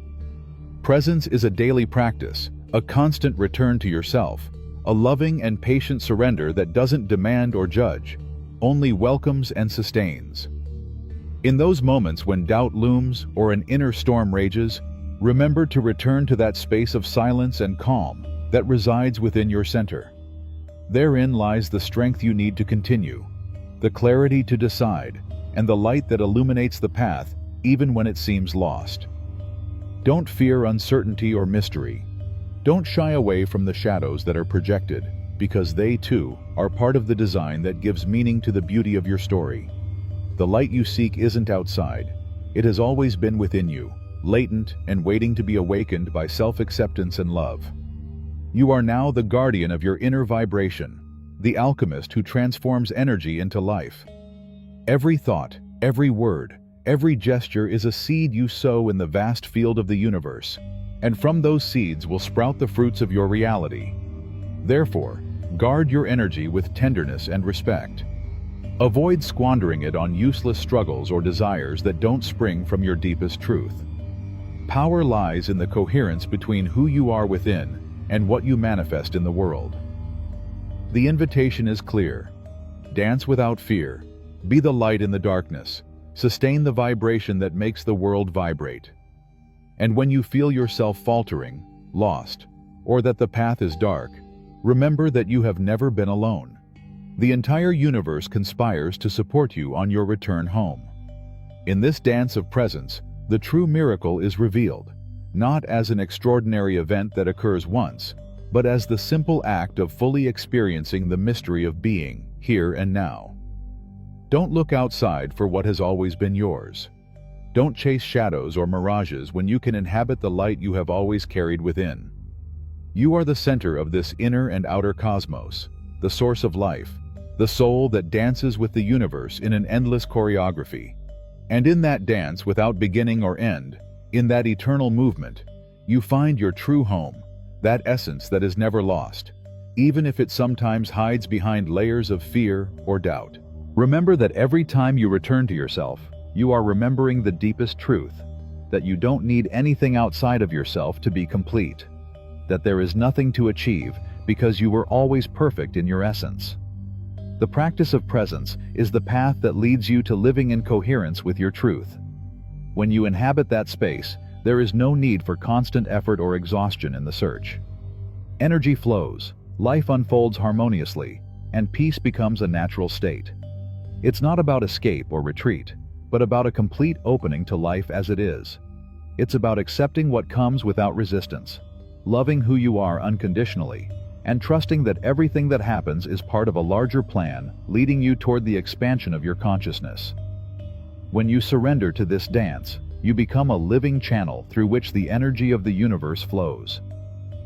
Presence is a daily practice, a constant return to yourself, a loving and patient surrender that doesn't demand or judge, only welcomes and sustains. In those moments when doubt looms or an inner storm rages, remember to return to that space of silence and calm that resides within your center. Therein lies the strength you need to continue, the clarity to decide, and the light that illuminates the path even when it seems lost. Don't fear uncertainty or mystery. Don't shy away from the shadows that are projected, because they too are part of the design that gives meaning to the beauty of your story. The light you seek isn't outside. It has always been within you, latent and waiting to be awakened by self-acceptance and love. You are now the guardian of your inner vibration, the alchemist who transforms energy into life. Every thought, every word, every gesture is a seed you sow in the vast field of the universe, and from those seeds will sprout the fruits of your reality. Therefore, guard your energy with tenderness and respect. Avoid squandering it on useless struggles or desires that don't spring from your deepest truth. Power lies in the coherence between who you are within and what you manifest in the world. The invitation is clear. Dance without fear. Be the light in the darkness. Sustain the vibration that makes the world vibrate. And when you feel yourself faltering, lost, or that the path is dark, remember that you have never been alone. The entire universe conspires to support you on your return home. In this dance of presence, the true miracle is revealed, not as an extraordinary event that occurs once, but as the simple act of fully experiencing the mystery of being, here and now. Don't look outside for what has always been yours. Don't chase shadows or mirages when you can inhabit the light you have always carried within. You are the center of this inner and outer cosmos, the source of life, the soul that dances with the universe in an endless choreography. And in that dance without beginning or end, in that eternal movement, you find your true home, that essence that is never lost, even if it sometimes hides behind layers of fear or doubt. Remember that every time you return to yourself, you are remembering the deepest truth, that you don't need anything outside of yourself to be complete, that there is nothing to achieve because you were always perfect in your essence. The practice of presence is the path that leads you to living in coherence with your truth. When you inhabit that space, there is no need for constant effort or exhaustion in the search. Energy flows, life unfolds harmoniously, and peace becomes a natural state. It's not about escape or retreat, but about a complete opening to life as it is. It's about accepting what comes without resistance, loving who you are unconditionally, and trusting that everything that happens is part of a larger plan leading you toward the expansion of your consciousness. When you surrender to this dance, you become a living channel through which the energy of the universe flows.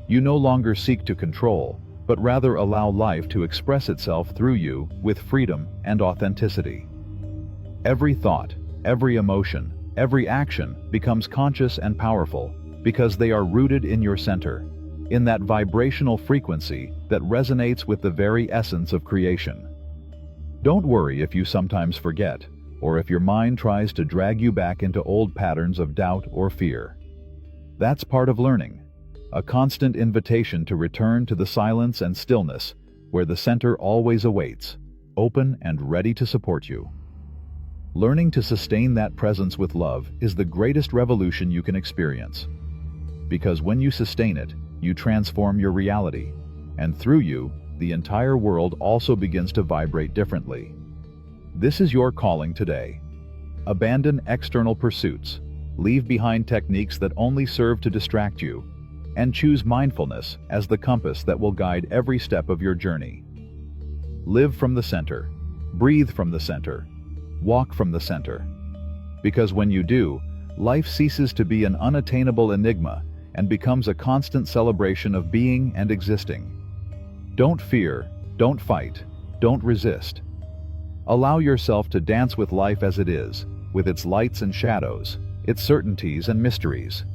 You no longer seek to control, but rather allow life to express itself through you with freedom and authenticity. Every thought, every emotion, every action becomes conscious and powerful because they are rooted in your center, in that vibrational frequency that resonates with the very essence of creation. Don't worry if you sometimes forget, or if your mind tries to drag you back into old patterns of doubt or fear. That's part of learning, a constant invitation to return to the silence and stillness where the center always awaits, open and ready to support you. Learning to sustain that presence with love is the greatest revolution you can experience. Because when you sustain it, you transform your reality, and through you, the entire world also begins to vibrate differently. This is your calling today. Abandon external pursuits, leave behind techniques that only serve to distract you, and choose mindfulness as the compass that will guide every step of your journey. Live from the center, breathe from the center, walk from the center. Because when you do, life ceases to be an unattainable enigma and becomes a constant celebration of being and existing. Don't fear, don't fight, don't resist. Allow yourself to dance with life as it is, with its lights and shadows, its certainties and mysteries.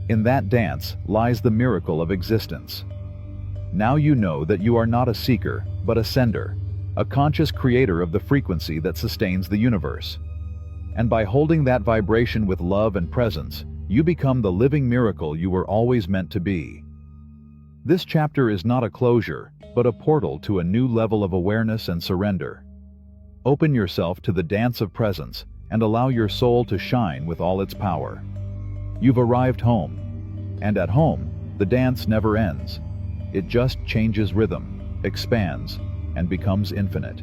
In that dance lies the miracle of existence. Now you know that you are not a seeker, but a sender, a conscious creator of the frequency that sustains the universe. And by holding that vibration with love and presence, you become the living miracle you were always meant to be. This chapter is not a closure, but a portal to a new level of awareness and surrender. Open yourself to the dance of presence and allow your soul to shine with all its power. You've arrived home, and at home, the dance never ends. It just changes rhythm, expands, and becomes infinite.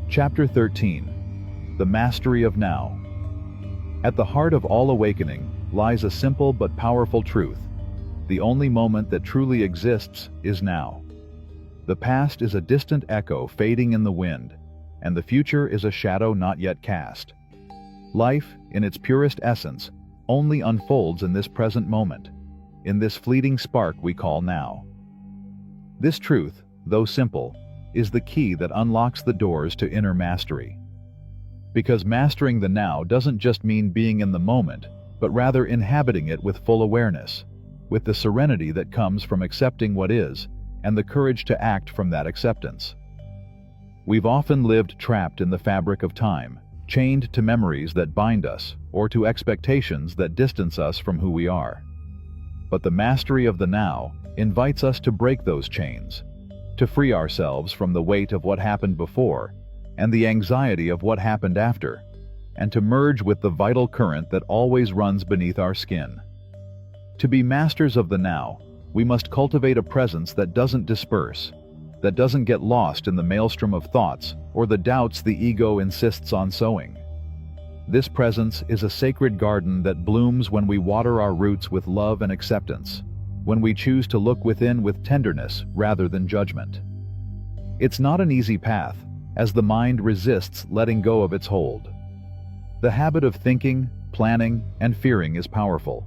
Chapter 13. The Mastery of Now. At the heart of all awakening lies a simple but powerful truth. The only moment that truly exists is now. The past is a distant echo fading in the wind, and the future is a shadow not yet cast. Life, in its purest essence, only unfolds in this present moment, in this fleeting spark we call now. This truth, though simple, is the key that unlocks the doors to inner mastery. Because mastering the now doesn't just mean being in the moment, but rather inhabiting it with full awareness, with the serenity that comes from accepting what is, and the courage to act from that acceptance. We've often lived trapped in the fabric of time, chained to memories that bind us, or to expectations that distance us from who we are. But the mastery of the now invites us to break those chains, to free ourselves from the weight of what happened before and the anxiety of what happened after, and to merge with the vital current that always runs beneath our skin. To be masters of the now, we must cultivate a presence that doesn't disperse, that doesn't get lost in the maelstrom of thoughts or the doubts the ego insists on sowing. This presence is a sacred garden that blooms when we water our roots with love and acceptance, when we choose to look within with tenderness rather than judgment. It's not an easy path, as the mind resists letting go of its hold. The habit of thinking, planning, and fearing is powerful.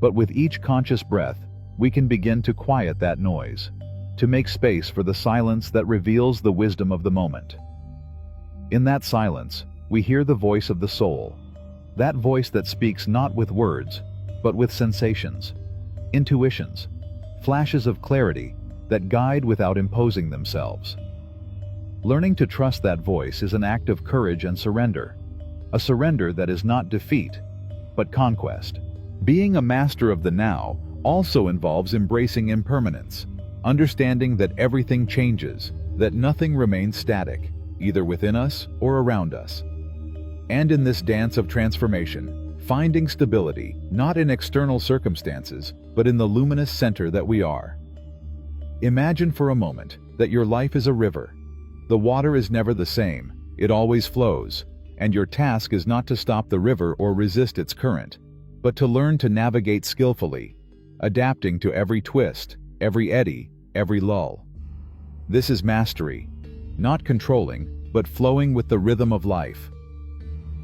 But with each conscious breath, we can begin to quiet that noise, to make space for the silence that reveals the wisdom of the moment. In that silence, we hear the voice of the soul, that voice that speaks not with words, but with sensations, intuitions, flashes of clarity that guide without imposing themselves. Learning to trust that voice is an act of courage and surrender, a surrender that is not defeat, but conquest. Being a master of the now also involves embracing impermanence, understanding that everything changes, that nothing remains static, either within us or around us. And in this dance of transformation, finding stability not in external circumstances, but in the luminous center that we are. Imagine for a moment that your life is a river. The water is never the same, it always flows, and your task is not to stop the river or resist its current, but to learn to navigate skillfully, adapting to every twist, every eddy, every lull. This is mastery, not controlling, but flowing with the rhythm of life.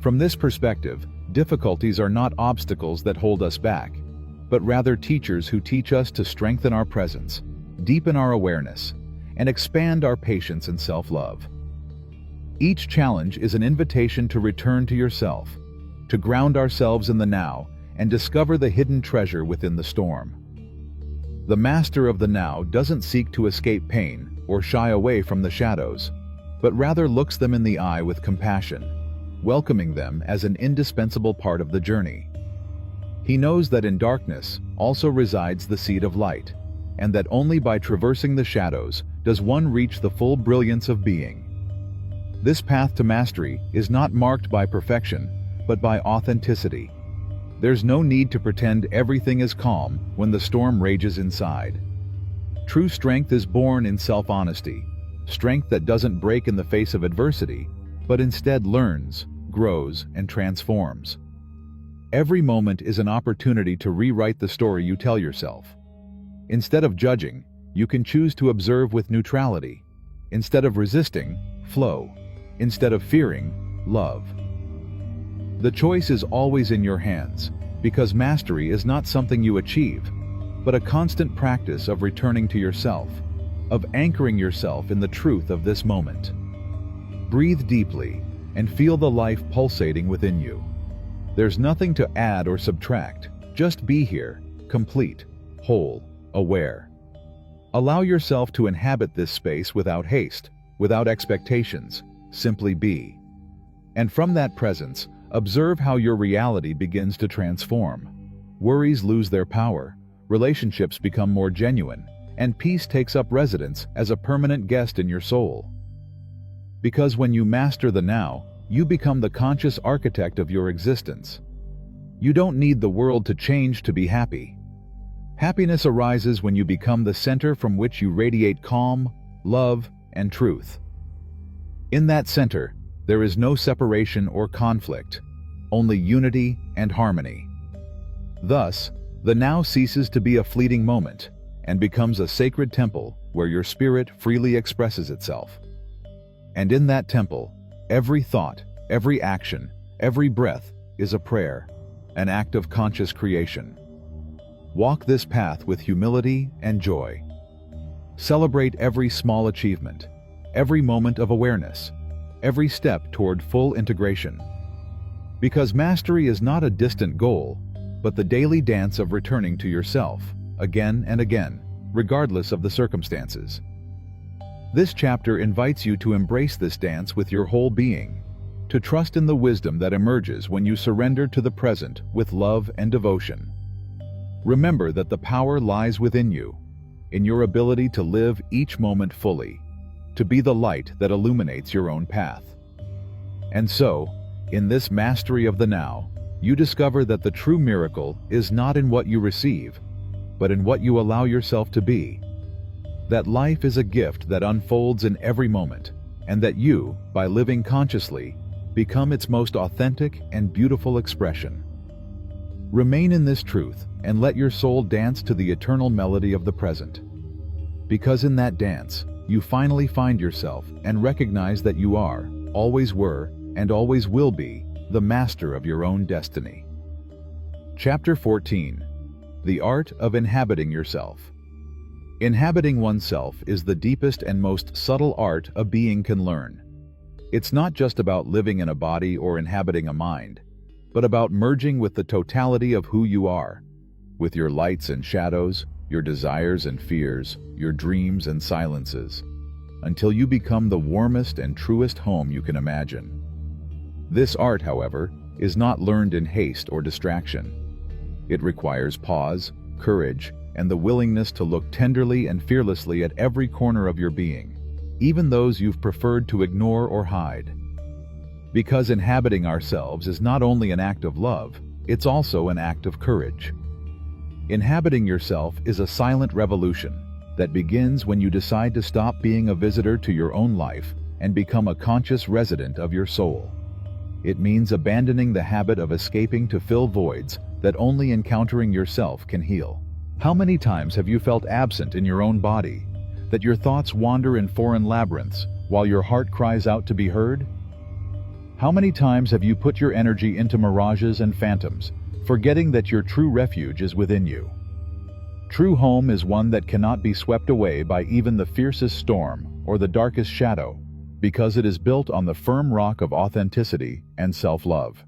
From this perspective, difficulties are not obstacles that hold us back, but rather teachers who teach us to strengthen our presence, deepen our awareness, and expand our patience and self-love. Each challenge is an invitation to return to yourself, to ground ourselves in the now, and discover the hidden treasure within the storm. The master of the now doesn't seek to escape pain or shy away from the shadows, but rather looks them in the eye with compassion, welcoming them as an indispensable part of the journey. He knows that in darkness also resides the seed of light, and that only by traversing the shadows does one reach the full brilliance of being. This path to mastery is not marked by perfection, but by authenticity. There's no need to pretend everything is calm when the storm rages inside. True strength is born in self-honesty, strength that doesn't break in the face of adversity, but instead learns, grows, and transforms. Every moment is an opportunity to rewrite the story you tell yourself. Instead of judging, you can choose to observe with neutrality. Instead of resisting, flow. Instead of fearing, love. The choice is always in your hands, because mastery is not something you achieve, but a constant practice of returning to yourself, of anchoring yourself in the truth of this moment. Breathe deeply and feel the life pulsating within you. There's nothing to add or subtract, just be here, complete, whole, aware. Allow yourself to inhabit this space without haste, without expectations, simply be. And from that presence, observe how your reality begins to transform. Worries lose their power, relationships become more genuine, and peace takes up residence as a permanent guest in your soul. Because when you master the now, you become the conscious architect of your existence. You don't need the world to change to be happy. Happiness arises when you become the center from which you radiate calm, love, and truth. In that center, there is no separation or conflict, only unity and harmony. Thus, the now ceases to be a fleeting moment and becomes a sacred temple where your spirit freely expresses itself. And in that temple, every thought, every action, every breath is a prayer, an act of conscious creation. Walk this path with humility and joy. Celebrate every small achievement, every moment of awareness, every step toward full integration. Because mastery is not a distant goal, but the daily dance of returning to yourself, again and again, regardless of the circumstances. This chapter invites you to embrace this dance with your whole being, to trust in the wisdom that emerges when you surrender to the present with love and devotion. Remember that the power lies within you, in your ability to live each moment fully, to be the light that illuminates your own path. And so, in this mastery of the now, you discover that the true miracle is not in what you receive, but in what you allow yourself to be. That life is a gift that unfolds in every moment, and that you, by living consciously, become its most authentic and beautiful expression. Remain in this truth and let your soul dance to the eternal melody of the present. Because in that dance, you finally find yourself and recognize that you are, always were, and always will be, the master of your own destiny. Chapter 14. The Art of Inhabiting Yourself. Inhabiting oneself is the deepest and most subtle art a being can learn. It's not just about living in a body or inhabiting a mind, but about merging with the totality of who you are, with your lights and shadows, your desires and fears, your dreams and silences, until you become the warmest and truest home you can imagine. This art, however, is not learned in haste or distraction. It requires pause, courage, and the willingness to look tenderly and fearlessly at every corner of your being, even those you've preferred to ignore or hide. Because inhabiting ourselves is not only an act of love, it's also an act of courage. Inhabiting yourself is a silent revolution that begins when you decide to stop being a visitor to your own life and become a conscious resident of your soul. It means abandoning the habit of escaping to fill voids that only encountering yourself can heal. How many times have you felt absent in your own body, that your thoughts wander in foreign labyrinths while your heart cries out to be heard? How many times have you put your energy into mirages and phantoms, forgetting that your true refuge is within you? True home is one that cannot be swept away by even the fiercest storm or the darkest shadow, because it is built on the firm rock of authenticity and self-love.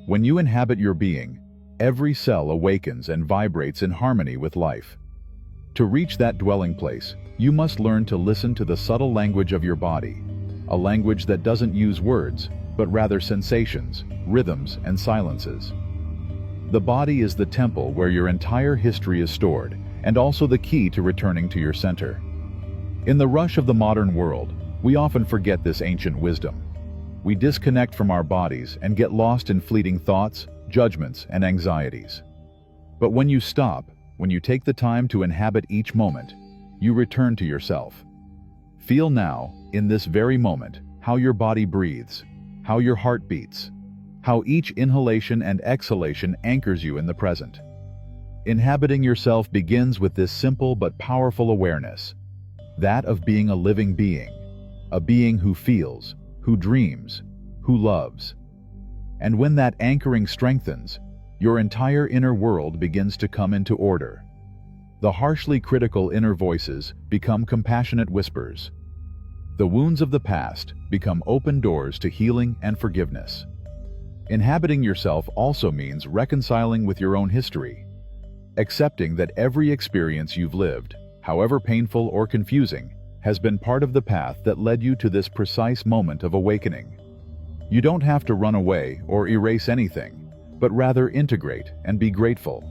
When you inhabit your being, every cell awakens and vibrates in harmony with life. To reach that dwelling place, you must learn to listen to the subtle language of your body, a language that doesn't use words, but rather sensations, rhythms, and silences. The body is the temple where your entire history is stored, and also the key to returning to your center. In the rush of the modern world, we often forget this ancient wisdom. We disconnect from our bodies and get lost in fleeting thoughts, judgments, and anxieties. But when you stop, when you take the time to inhabit each moment, you return to yourself. Feel now, in this very moment, how your body breathes, how your heart beats, how each inhalation and exhalation anchors you in the present. Inhabiting yourself begins with this simple but powerful awareness, that of being a living being, a being who feels, who dreams, who loves. And when that anchoring strengthens, your entire inner world begins to come into order. The harshly critical inner voices become compassionate whispers. The wounds of the past become open doors to healing and forgiveness. Inhabiting yourself also means reconciling with your own history, accepting that every experience you've lived, however painful or confusing, has been part of the path that led you to this precise moment of awakening. You don't have to run away or erase anything, but rather integrate and be grateful.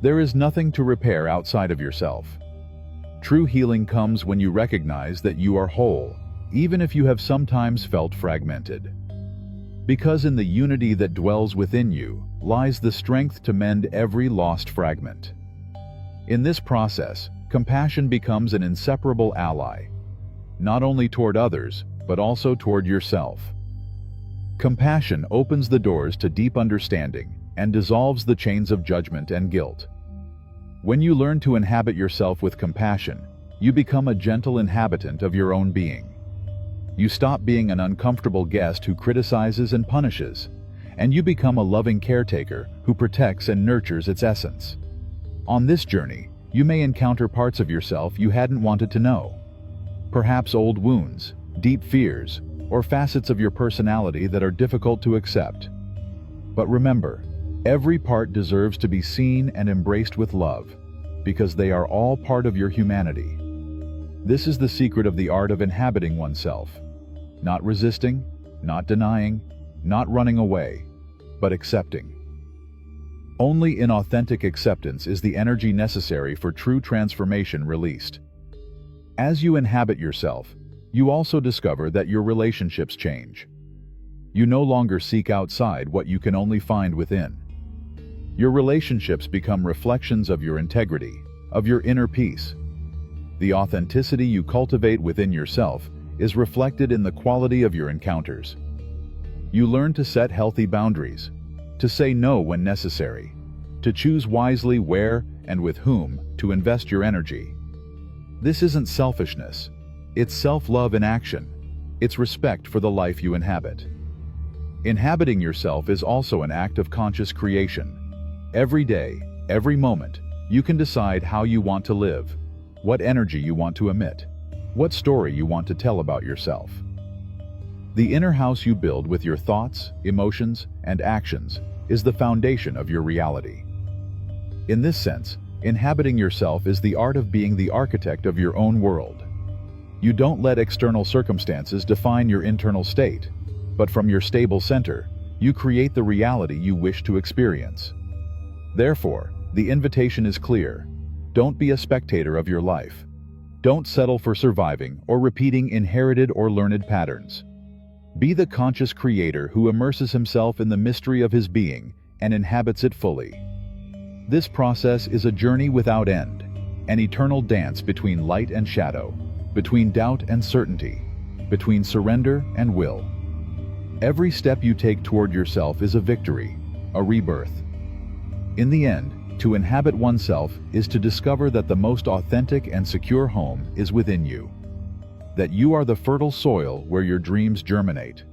There is nothing to repair outside of yourself. True healing comes when you recognize that you are whole, even if you have sometimes felt fragmented. Because in the unity that dwells within you lies the strength to mend every lost fragment. In this process, compassion becomes an inseparable ally, not only toward others, but also toward yourself. Compassion opens the doors to deep understanding and dissolves the chains of judgment and guilt. When you learn to inhabit yourself with compassion, you become a gentle inhabitant of your own being. You stop being an uncomfortable guest who criticizes and punishes, and you become a loving caretaker who protects and nurtures its essence. On this journey, you may encounter parts of yourself you hadn't wanted to know. Perhaps old wounds, deep fears, or facets of your personality that are difficult to accept. But remember, every part deserves to be seen and embraced with love, because they are all part of your humanity. This is the secret of the art of inhabiting oneself. Not resisting, not denying, not running away, but accepting. Only in authentic acceptance is the energy necessary for true transformation released. As you inhabit yourself, you also discover that your relationships change. You no longer seek outside what you can only find within. Your relationships become reflections of your integrity, of your inner peace. The authenticity you cultivate within yourself is reflected in the quality of your encounters. You learn to set healthy boundaries, to say no when necessary, to choose wisely where and with whom to invest your energy. This isn't selfishness. It's self-love in action. It's respect for the life you inhabit. Inhabiting yourself is also an act of conscious creation. Every day, every moment, you can decide how you want to live, what energy you want to emit, what story you want to tell about yourself. The inner house you build with your thoughts, emotions, and actions is the foundation of your reality. In this sense, inhabiting yourself is the art of being the architect of your own world. You don't let external circumstances define your internal state. But from your stable center, you create the reality you wish to experience. Therefore, the invitation is clear. Don't be a spectator of your life. Don't settle for surviving or repeating inherited or learned patterns. Be the conscious creator who immerses himself in the mystery of his being and inhabits it fully. This process is a journey without end, an eternal dance between light and shadow, between doubt and certainty, between surrender and will. Every step you take toward yourself is a victory, a rebirth. In the end, to inhabit oneself is to discover that the most authentic and secure home is within you. That you are the fertile soil where your dreams germinate,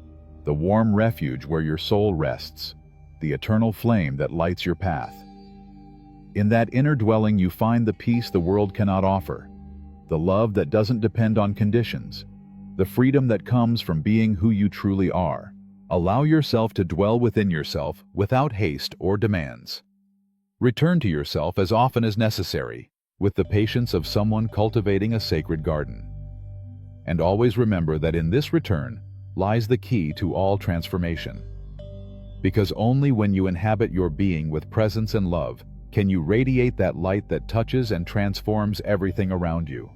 the warm refuge where your soul rests, the eternal flame that lights your path. In that inner dwelling you find the peace the world cannot offer, the love that doesn't depend on conditions, the freedom that comes from being who you truly are. Allow yourself to dwell within yourself without haste or demands. Return to yourself as often as necessary, with the patience of someone cultivating a sacred garden. And always remember that in this return lies the key to all transformation. Because only when you inhabit your being with presence and love can you radiate that light that touches and transforms everything around you.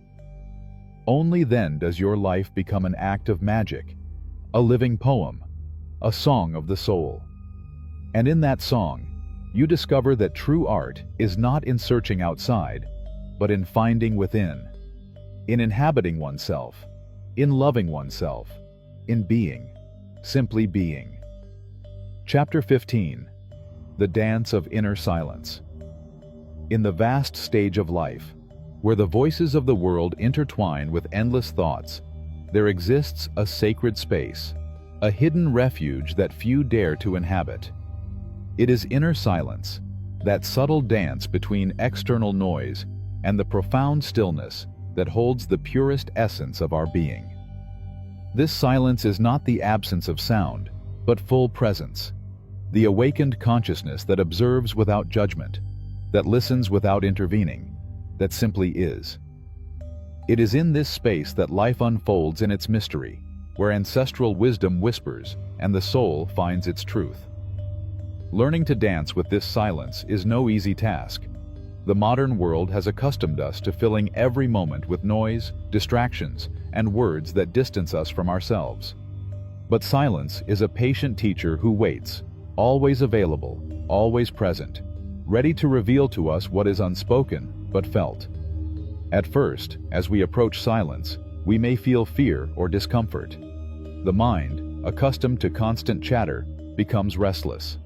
Only then does your life become an act of magic, a living poem, a song of the soul. And in that song, you discover that true art is not in searching outside, but in finding within, in inhabiting oneself, in loving oneself, in being, simply being. Chapter 15. The Dance of Inner Silence. In the vast stage of life, where the voices of the world intertwine with endless thoughts, there exists a sacred space, a hidden refuge that few dare to inhabit. It is inner silence, that subtle dance between external noise and the profound stillness that holds the purest essence of our being. This silence is not the absence of sound, but full presence, the awakened consciousness that observes without judgment, that listens without intervening, that simply is. It is in this space that life unfolds in its mystery, where ancestral wisdom whispers and the soul finds its truth. Learning to dance with this silence is no easy task. The modern world has accustomed us to filling every moment with noise, distractions, and words that distance us from ourselves. But silence is a patient teacher who waits, always available, always present, ready to reveal to us what is unspoken but felt. At first, as we approach silence, we may feel fear or discomfort. The mind, accustomed to constant chatter, becomes restless.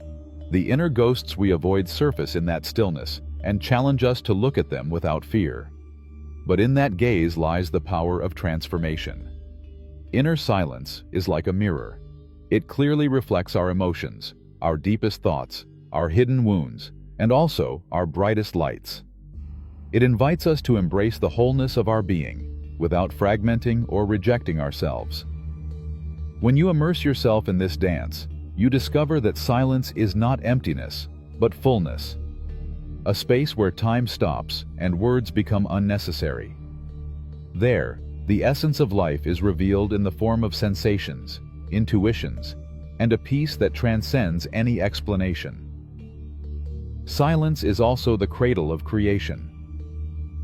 The inner ghosts we avoid surface in that stillness and challenge us to look at them without fear. But in that gaze lies the power of transformation. Inner silence is like a mirror. It clearly reflects our emotions, our deepest thoughts, our hidden wounds, and also our brightest lights. It invites us to embrace the wholeness of our being, without fragmenting or rejecting ourselves. When you immerse yourself in this dance, you discover that silence is not emptiness, but fullness. A space where time stops and words become unnecessary. There, the essence of life is revealed in the form of sensations, intuitions, and a peace that transcends any explanation. Silence is also the cradle of creation.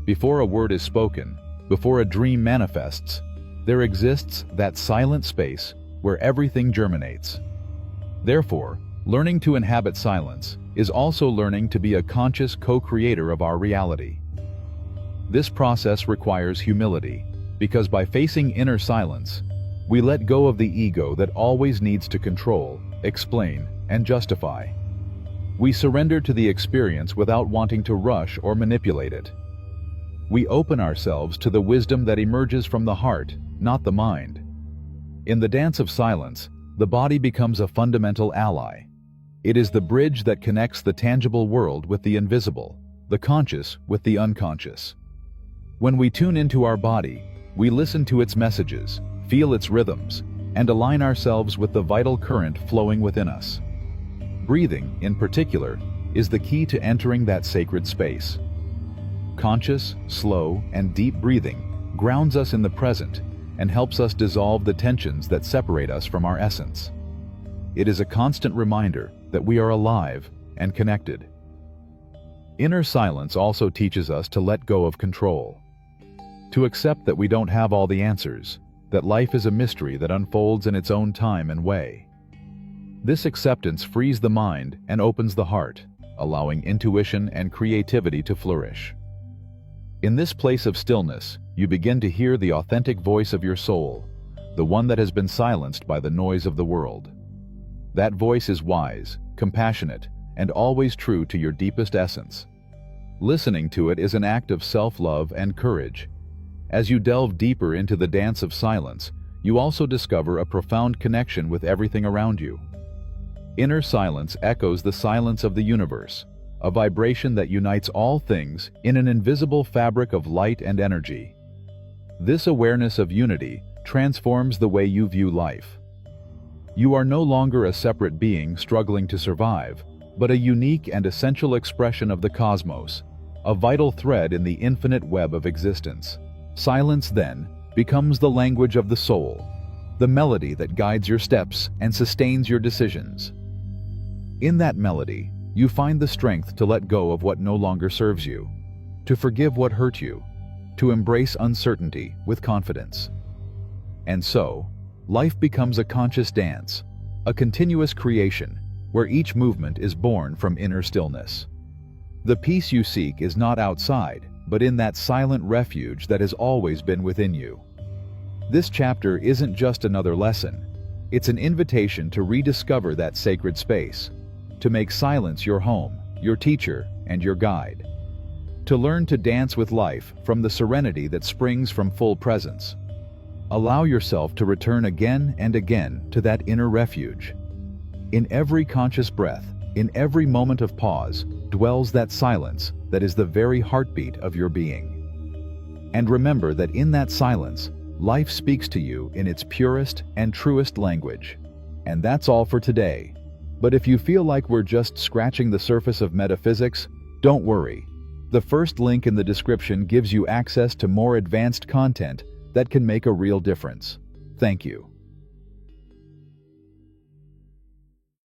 Before a word is spoken, before a dream manifests, there exists that silent space where everything germinates. Therefore, learning to inhabit silence is also learning to be a conscious co-creator of our reality. This process requires humility, because by facing inner silence, we let go of the ego that always needs to control, explain, and justify. We surrender to the experience without wanting to rush or manipulate it. We open ourselves to the wisdom that emerges from the heart, not the mind. In the dance of silence, the body becomes a fundamental ally. It is the bridge that connects the tangible world with the invisible, the conscious with the unconscious. When we tune into our body, we listen to its messages, feel its rhythms, and align ourselves with the vital current flowing within us. Breathing, in particular, is the key to entering that sacred space. Conscious, slow, and deep breathing grounds us in the present and helps us dissolve the tensions that separate us from our essence. It is a constant reminder that we are alive and connected. Inner silence also teaches us to let go of control, to accept that we don't have all the answers, that life is a mystery that unfolds in its own time and way. This acceptance frees the mind and opens the heart, allowing intuition and creativity to flourish. In this place of stillness, you begin to hear the authentic voice of your soul, the one that has been silenced by the noise of the world. That voice is wise, compassionate, and always true to your deepest essence. Listening to it is an act of self-love and courage. As you delve deeper into the dance of silence, you also discover a profound connection with everything around you. Inner silence echoes the silence of the universe, a vibration that unites all things in an invisible fabric of light and energy. This awareness of unity transforms the way you view life. You are no longer a separate being struggling to survive, but a unique and essential expression of the cosmos, a vital thread in the infinite web of existence. Silence, then, becomes the language of the soul, the melody that guides your steps and sustains your decisions. In that melody, you find the strength to let go of what no longer serves you, to forgive what hurt you, to embrace uncertainty with confidence. And so, life becomes a conscious dance, a continuous creation, where each movement is born from inner stillness. The peace you seek is not outside, but in that silent refuge that has always been within you. This chapter isn't just another lesson. It's an invitation to rediscover that sacred space, to make silence your home, your teacher, and your guide. To learn to dance with life from the serenity that springs from full presence. Allow yourself to return again and again to that inner refuge. In every conscious breath, in every moment of pause, dwells that silence that is the very heartbeat of your being. And remember that in that silence, life speaks to you in its purest and truest language. And that's all for today. But if you feel like we're just scratching the surface of metaphysics, don't worry. The first link in the description gives you access to more advanced content that can make a real difference. Thank you.